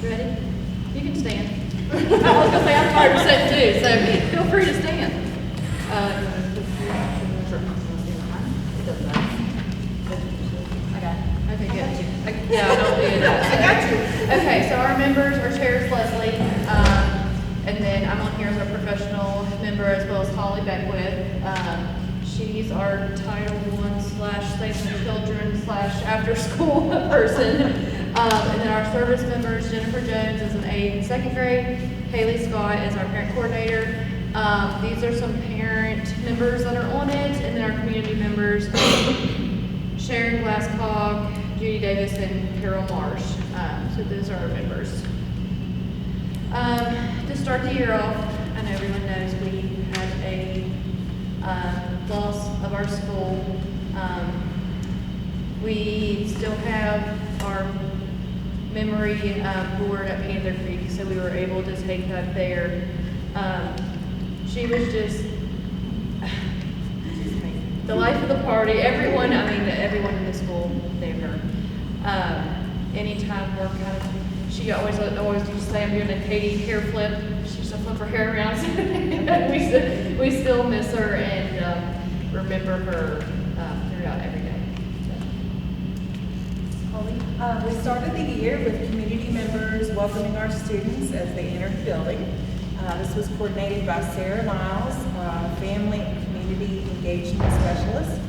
Ready? You can stand. I was gonna say, I'm tired of sitting too, so feel free to stand. Okay, good. Yeah, I don't do that. I got you. Okay, so our members, our chair is Leslie, and then I'm on here as our professional member as well as Holly Beckwith. She's our Title I / Save the Children / after school person. And then our service members, Jennifer Jones is an aide in 2nd grade, Haley Scott is our parent coordinator. These are some parent members that are on it, and then our community members, Sharon Glasscock, Judy Davis, and Carol Marsh. So those are our members. To start the year off, I know everyone knows we had a loss of our school. We still have our memory board at Panther Creek, so we were able to take that there. She was just the life of the party. Everyone in the school knew her. Anytime we're she always used to say, I'm doing a Katie hair flip. She used to flip her hair around. We still miss her and remember her throughout every day. We started the year with community members welcoming our students as they entered the building. This was coordinated by Sarah Miles, Family and Community Engagement Specialist,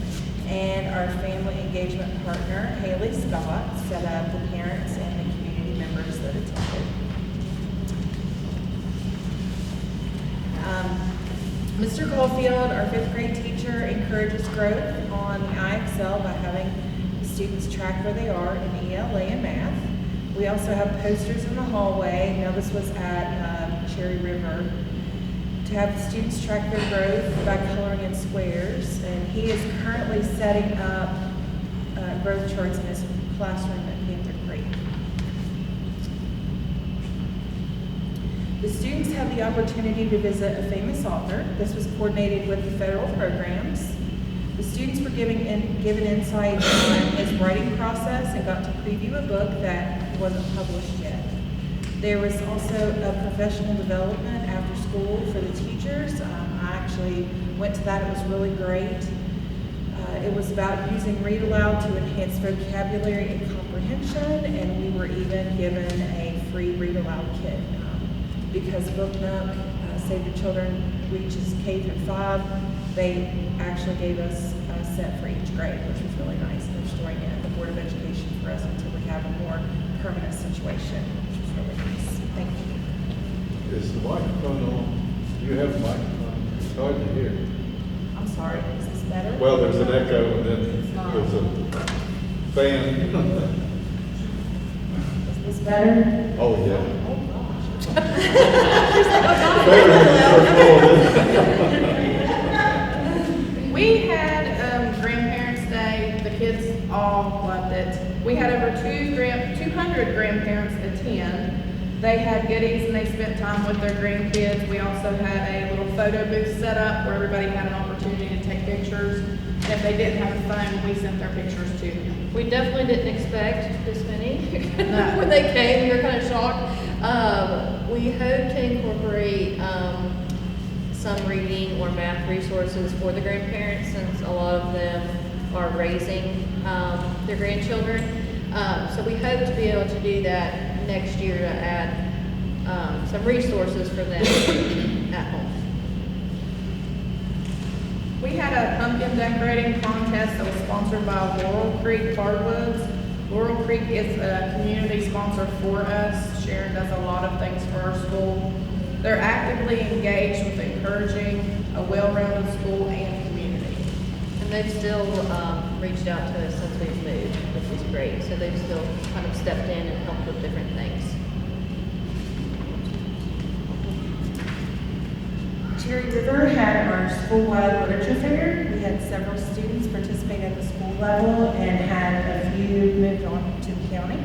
and our Family Engagement Partner, Haley Scott, set up the parents and the community members that attended. Mr. Caulfield, our 5th grade teacher, encourages growth on the IXL by having the students track where they are in ELA and math. We also have posters in the hallway. Now this was at Cherry River, to have the students track their growth by coloring in squares. And he is currently setting up growth charts in his classroom at Panther Creek. The students have the opportunity to visit a famous author. This was coordinated with the federal programs. The students were given insight on his writing process and got to preview a book that wasn't published yet. There was also a professional development after school for the teachers. I actually went to that. It was really great. It was about using Read Aloud to enhance vocabulary and comprehension, and we were even given a free Read Aloud kit. Because Book Nook, Save Your Children, reaches K through 5, they actually gave us a set for each grade, which was really nice. They're storing it at the Board of Education for us until we have a more permanent situation, which was really nice. Thank you. Is the microphone on? Do you have a microphone? It's hard to hear. I'm sorry, is this better? Well, there's an echo and then there's a fan. Is this better? Oh, yeah. We had Grandparents' Day. The kids all loved it. We had over 200 grandparents attend. They had goodies and they spent time with their grandkids. We also had a little photo booth set up where everybody had an opportunity to take pictures. And if they didn't have a phone, we sent their pictures to them. We definitely didn't expect this many. When they came, we were kind of shocked. We hope to incorporate some reading or math resources for the grandparents, since a lot of them are raising their grandchildren. So we hope to be able to do that next year to add some resources for them at home. We had a pumpkin decorating contest that was sponsored by Laurel Creek Hardwoods. Laurel Creek is a community sponsor for us. Sharon does a lot of things for our school. They're actively engaged with encouraging a well-rounded school and community. And they've still reached out to us since we've moved, which is great. So they've still kind of stepped in and helped with different things. Cherry River had our school-wide literature fair. We had several students participate at the school level and had a few moved on to the county.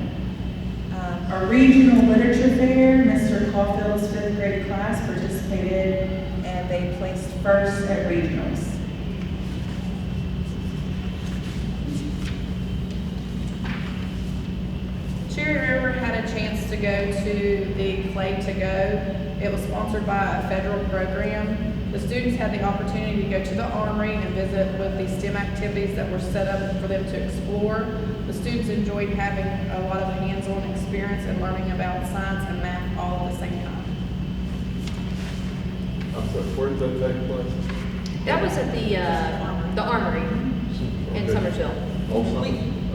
Our regional literature fair, Mr. Caulfield's 5th grade class participated and they placed first at regionals. Cherry River had a chance to go to the Clay to Go. It was sponsored by a federal program. The students had the opportunity to go to the Armory and visit with the STEM activities that were set up for them to explore. The students enjoyed having a lot of hands-on experience and learning about science and math all at the same time. I'm sorry, where did that take place? That was at the Armory in Summersville.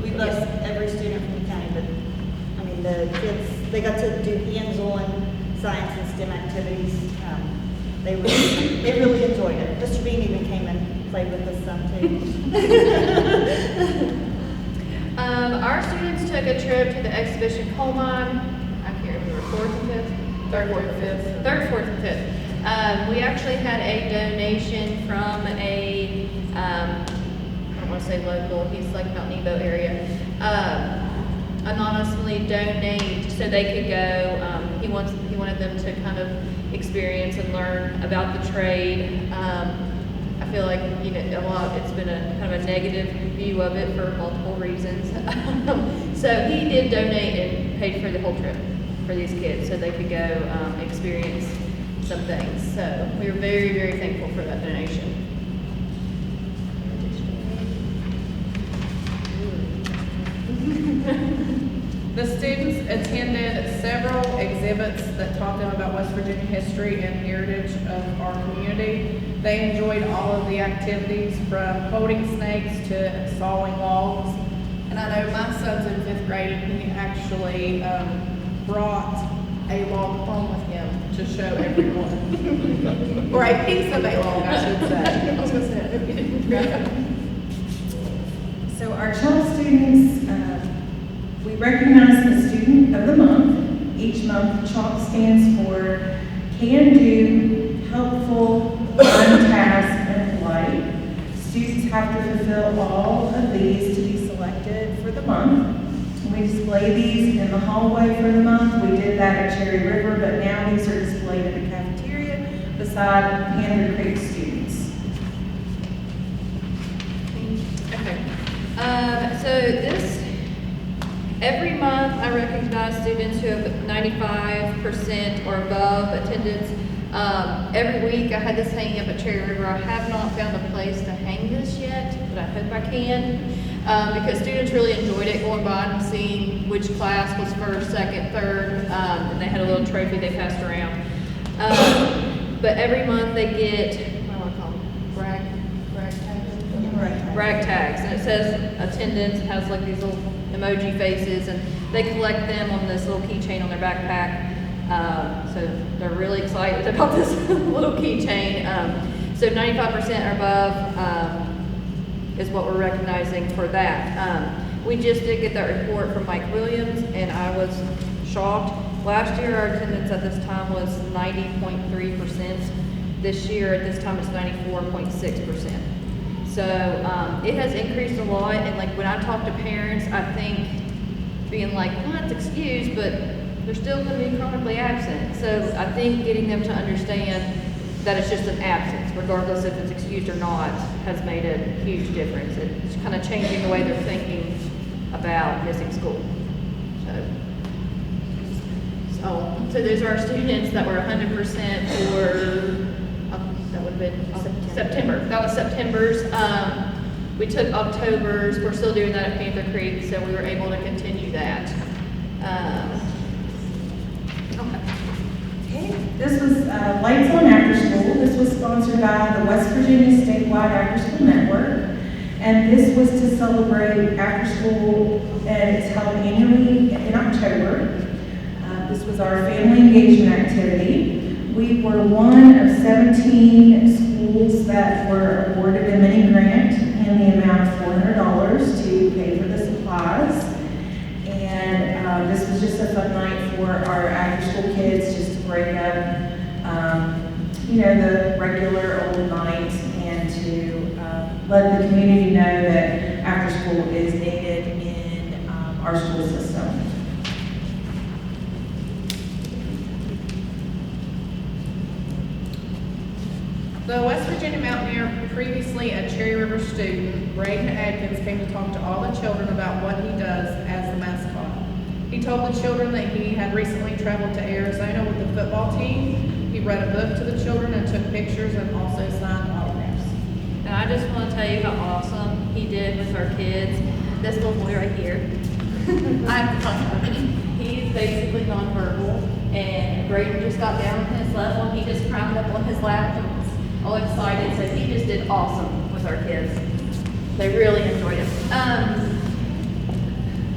We blessed every student from the county, but I mean the kids, they got to do hands-on science and STEM activities. They really enjoyed it. Mr. Bean even came and played with us some too. Our students took a trip to the exhibition coal mine. I can't remember, 4th and 5th? 3rd, 4th, and 5th. 3rd, 4th, and 5th. We actually had a donation from a, I don't want to say local, he's like Mount Nebo area. anonymously donate so they could go. He wanted them to kind of experience and learn about the trade. I feel like, you know, it's been a kind of a negative view of it for multiple reasons. So he did donate and paid for the whole trip for these kids so they could go experience some things. So we were very, very thankful for that donation. The students attended several exhibits that taught them about West Virginia history and heritage of our community. They enjoyed all of the activities from holding snakes to sawing logs. And I know my son's in 5th grade and he actually brought a log home with him to show everyone. Or a piece of a log, I should say. I was going to say. So our child students, we recognize the Student of the Month. Each month, CHALK stands for Can Do, Helpful, Fun Task, and Play. Students have to fulfill all of these to be selected for the month. We display these in the hallway for the month. We did that at Cherry River, but now these are displayed in the cafeteria beside Panther Creek students. Okay. So every month I recognize students who have 95% or above attendance. Every week I had this hanging up at Cherry River. I have not found a place to hang this yet, but I hope I can. Because students really enjoyed it, going by and seeing which class was first, second, third, and they had a little trophy they passed around. But every month they get, what do I call them? Brag tags, and it says attendance, it has like these little emoji faces, and they collect them on this little keychain on their backpack. So they're really excited about this little keychain. So 95% or above is what we're recognizing for that. We just did get that report from Mike Williams, and I was shocked. Last year, our attendance at this time was 90.3%. This year, at this time, it's 94.6%. So it has increased a lot, and like when I talk to parents, I think being like, well, that's excused, but they're still going to be chronically absent. So I think getting them to understand that it's just an absence, regardless if it's excused or not, has made a huge difference. It's kind of changing the way they're thinking about missing school. So those are our students that were 100% for, that would have been September. That was September's. We took October's. We're still doing that at Panther Creek, so we were able to continue that. This was Lights On After School. This was sponsored by the West Virginia Statewide After School Network. And this was to celebrate after school, and it's held annually in October. This was our family engagement activity. We were one of 17 schools that were awarded a mini grant in the amount of $400 to pay for the supplies. And this was just a fun night for our after-school kids, just to break up, the regular old nights, and to let the community know that after-school is needed in our school system. The West Virginia Mountaineer, previously a Cherry River student, Braden Adkins, came to talk to all the children about what he does as the mascot. He told the children that he had recently traveled to Arizona with the football team. He read a book to the children and took pictures and also signed autographs. And I just want to tell you how awesome he did with our kids. This little boy right here, I have to talk about him. He's basically nonverbal, and Braden just got down on his level, and he just climbed up on his lap and was all excited. So he just did awesome with our kids. They really enjoyed it.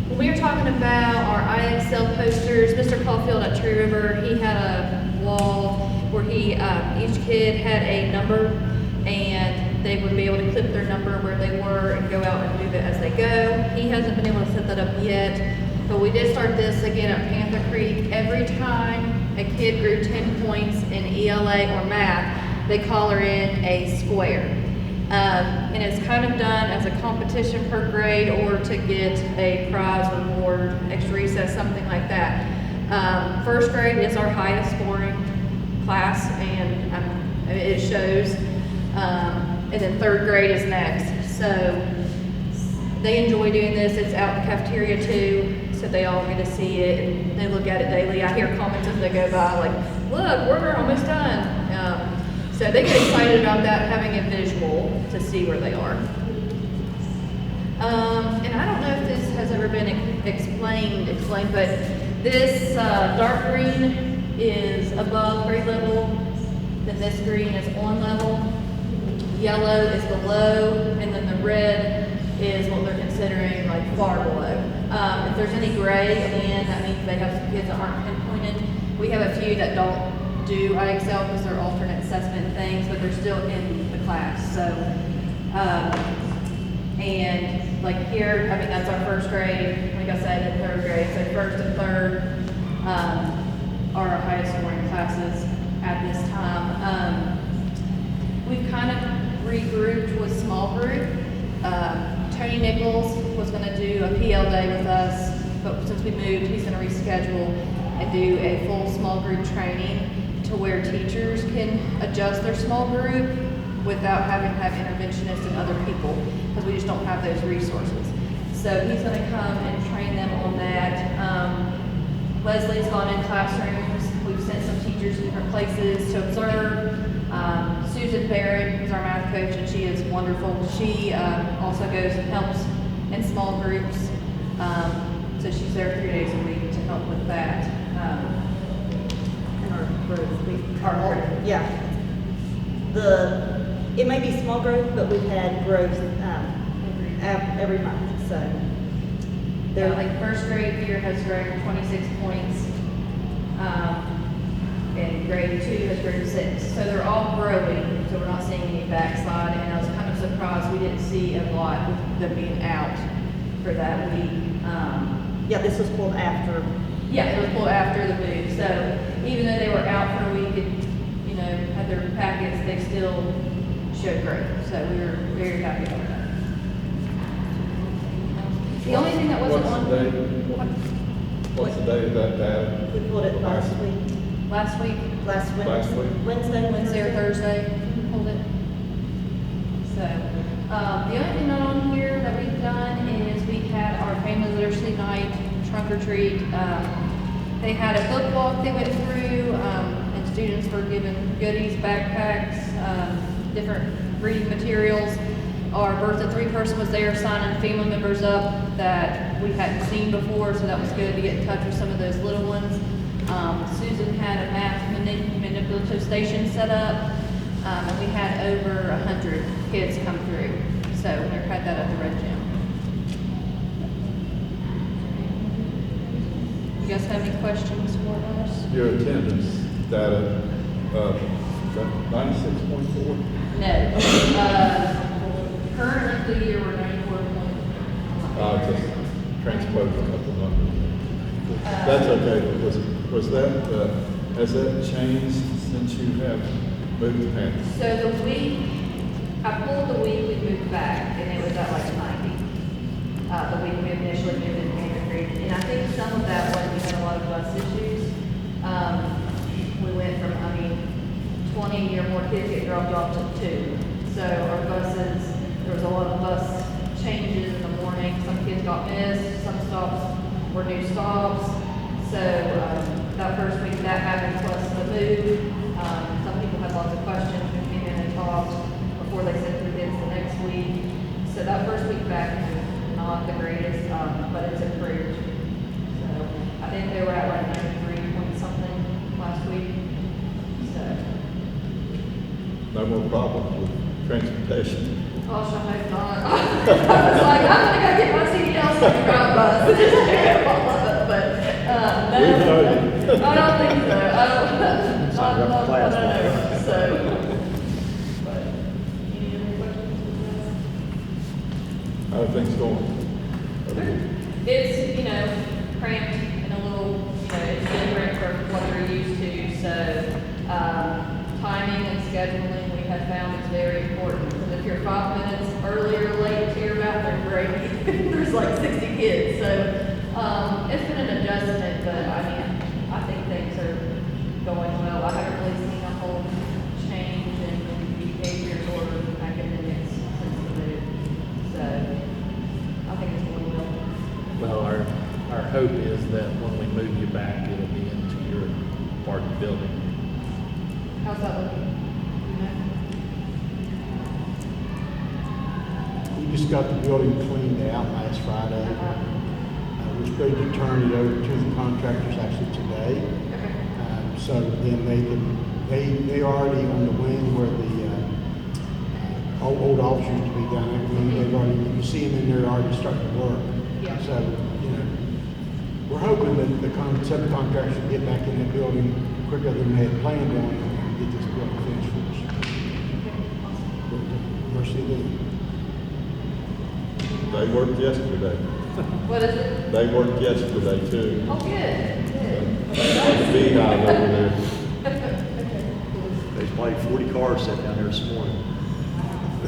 When we were talking about our IXL posters, Mr. Caulfield at Tree River, he had a wall where each kid had a number, and they would be able to clip their number where they were and go out and move it as they go. He hasn't been able to set that up yet, but we did start this again at Panther Creek. Every time a kid grew 10 points in ELA or math, they color in a square. And it's kind of done as a competition per grade or to get a prize, reward, extra recess, something like that. First grade is our highest scoring class, and it shows. And then third grade is next. So they enjoy doing this. It's out in the cafeteria too, so they all get to see it and they look at it daily. I hear comments as they go by like, look, we're almost done. So they get excited about that, having a visual to see where they are. And I don't know if this has ever been explained, but this dark green is above grade level, then this green is on level, yellow is below, and then the red is what they're considering like far below. If there's any gray, again, that means they have some kids that aren't pinpointed. We have a few that don't do IXL because they're alternate assessment things, but they're still in the class. So, and like here, I mean, that's our first grade, like I said, and third grade. So first and third are our highest scoring classes at this time. We've kind of regrouped with small group. Tony Nichols was going to do a PL day with us, but since we moved, he's going to reschedule and do a full small group training to where teachers can adjust their small group without having to have interventionists and other people, because we just don't have those resources. So he's going to come and train them on that. Leslie's gone in classrooms. We've sent some teachers to different places to observe. Susan Barrett is our math coach, and she is wonderful. She also goes and helps in small groups. So she's there 3 days a week to help with that. And our growth, it may be small growth, but we've had growth every month, so. Yeah, like first grade here has grown 26 points. And grade 2 has grown 6. So they're all growing, so we're not seeing any backslide. And I was kind of surprised we didn't see a lot with them being out for that week. Yeah, this was pulled after. Yeah, it was pulled after the move. So even though they were out for a week and, had their packets, they still showed growth. So we were very happy about that. The only thing that wasn't on. What's the date of that data? We pulled it last week. Last week? Last Wednesday. Last week? Wednesday or Thursday, pulled it. So, the only thing not on here that we've done is we had our Family Literacy Night trunk or treat. They had a book walk they went through, and students were given goodies, backpacks, different reading materials. Our Birth of 3 person was there signing family members up that we hadn't seen before, so that was good to get in touch with some of those little ones. Susan had a math manipulative station set up, and we had over 100 kids come through. So we never had that at the Red Gym. You guys have any questions for us? Your attendance data, 96.4? No. Currently for the year we're 94.1. Just transpose a couple numbers. That's okay. Was that, has that changed since you have moved to Panthers? So the week, I pulled the week we moved back, and it was at like 90. The week we initially moved in Panther Creek. And I think some of that was we had a lot of bus issues. We went from, 20 or more kids get dropped off to 2. So our buses, there was a lot of bus changes in the morning. Some kids got missed, some stops were new stops. So that first week that happened, plus the move. Some people had lots of questions and came in and talked before they sent their kids the next week. So that first week back was not the greatest, but it's improved. So I think they were at like 93 point something last week. So. No more problems with transportation? Gosh, I hope not. I was like, I'm gonna go get my CDL second route bus. But no, I don't think so. I don't know. So, but any other questions? How are things going? It's, cramped and a little, it's different from what they're used to. So, timing and scheduling we have found is very important. Because if you're 5 minutes earlier, late to your bathroom break. There's like 60 kids, so, it's been an adjustment, but I mean, I think things are going well. I haven't really seen a whole change in behavior or academics since the move. So, I think it's going well. Well, our hope is that when we move you back, it'll be into your part of the building. How's that looking? We just got the building cleaned out last Friday. We're supposed to turn it over to the contractors actually today. So then they're already on the wing where the old officers to be down there. I mean, they've already, you can see them in there already starting to work. Yeah. So, you know, we're hoping that the subcontractors will get back in that building quicker than they had planned on and get this building finished for us. But, mercy them. They worked yesterday. What is it? They worked yesterday too. Oh, good, good. Like a beehive over there. There's probably 40 cars sitting down there this morning.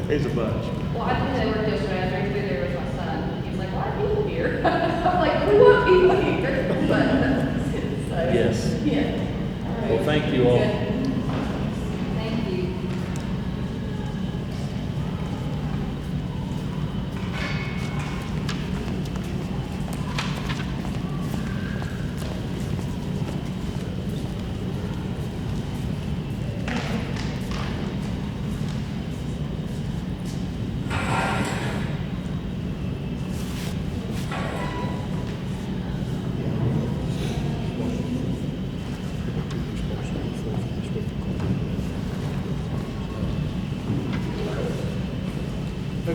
There's a bunch. Well, I think they worked yesterday. I drove through there with my son. He was like, why are people here? I'm like, we want people here. But, so, Yes. Yeah. All right. Well, thank you all. Good. Thank you.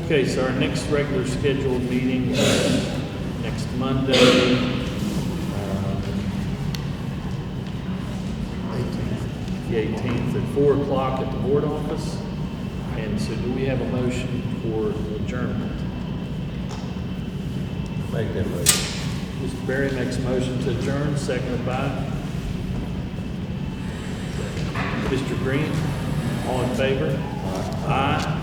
Okay, so our next regular scheduled meeting is next Monday, the 18th at 4 o'clock at the board office. And so do we have a motion for adjournment? Make that motion. Mr. Berry makes a motion to adjourn, seconded by Mr. Green. All in favor? Aye.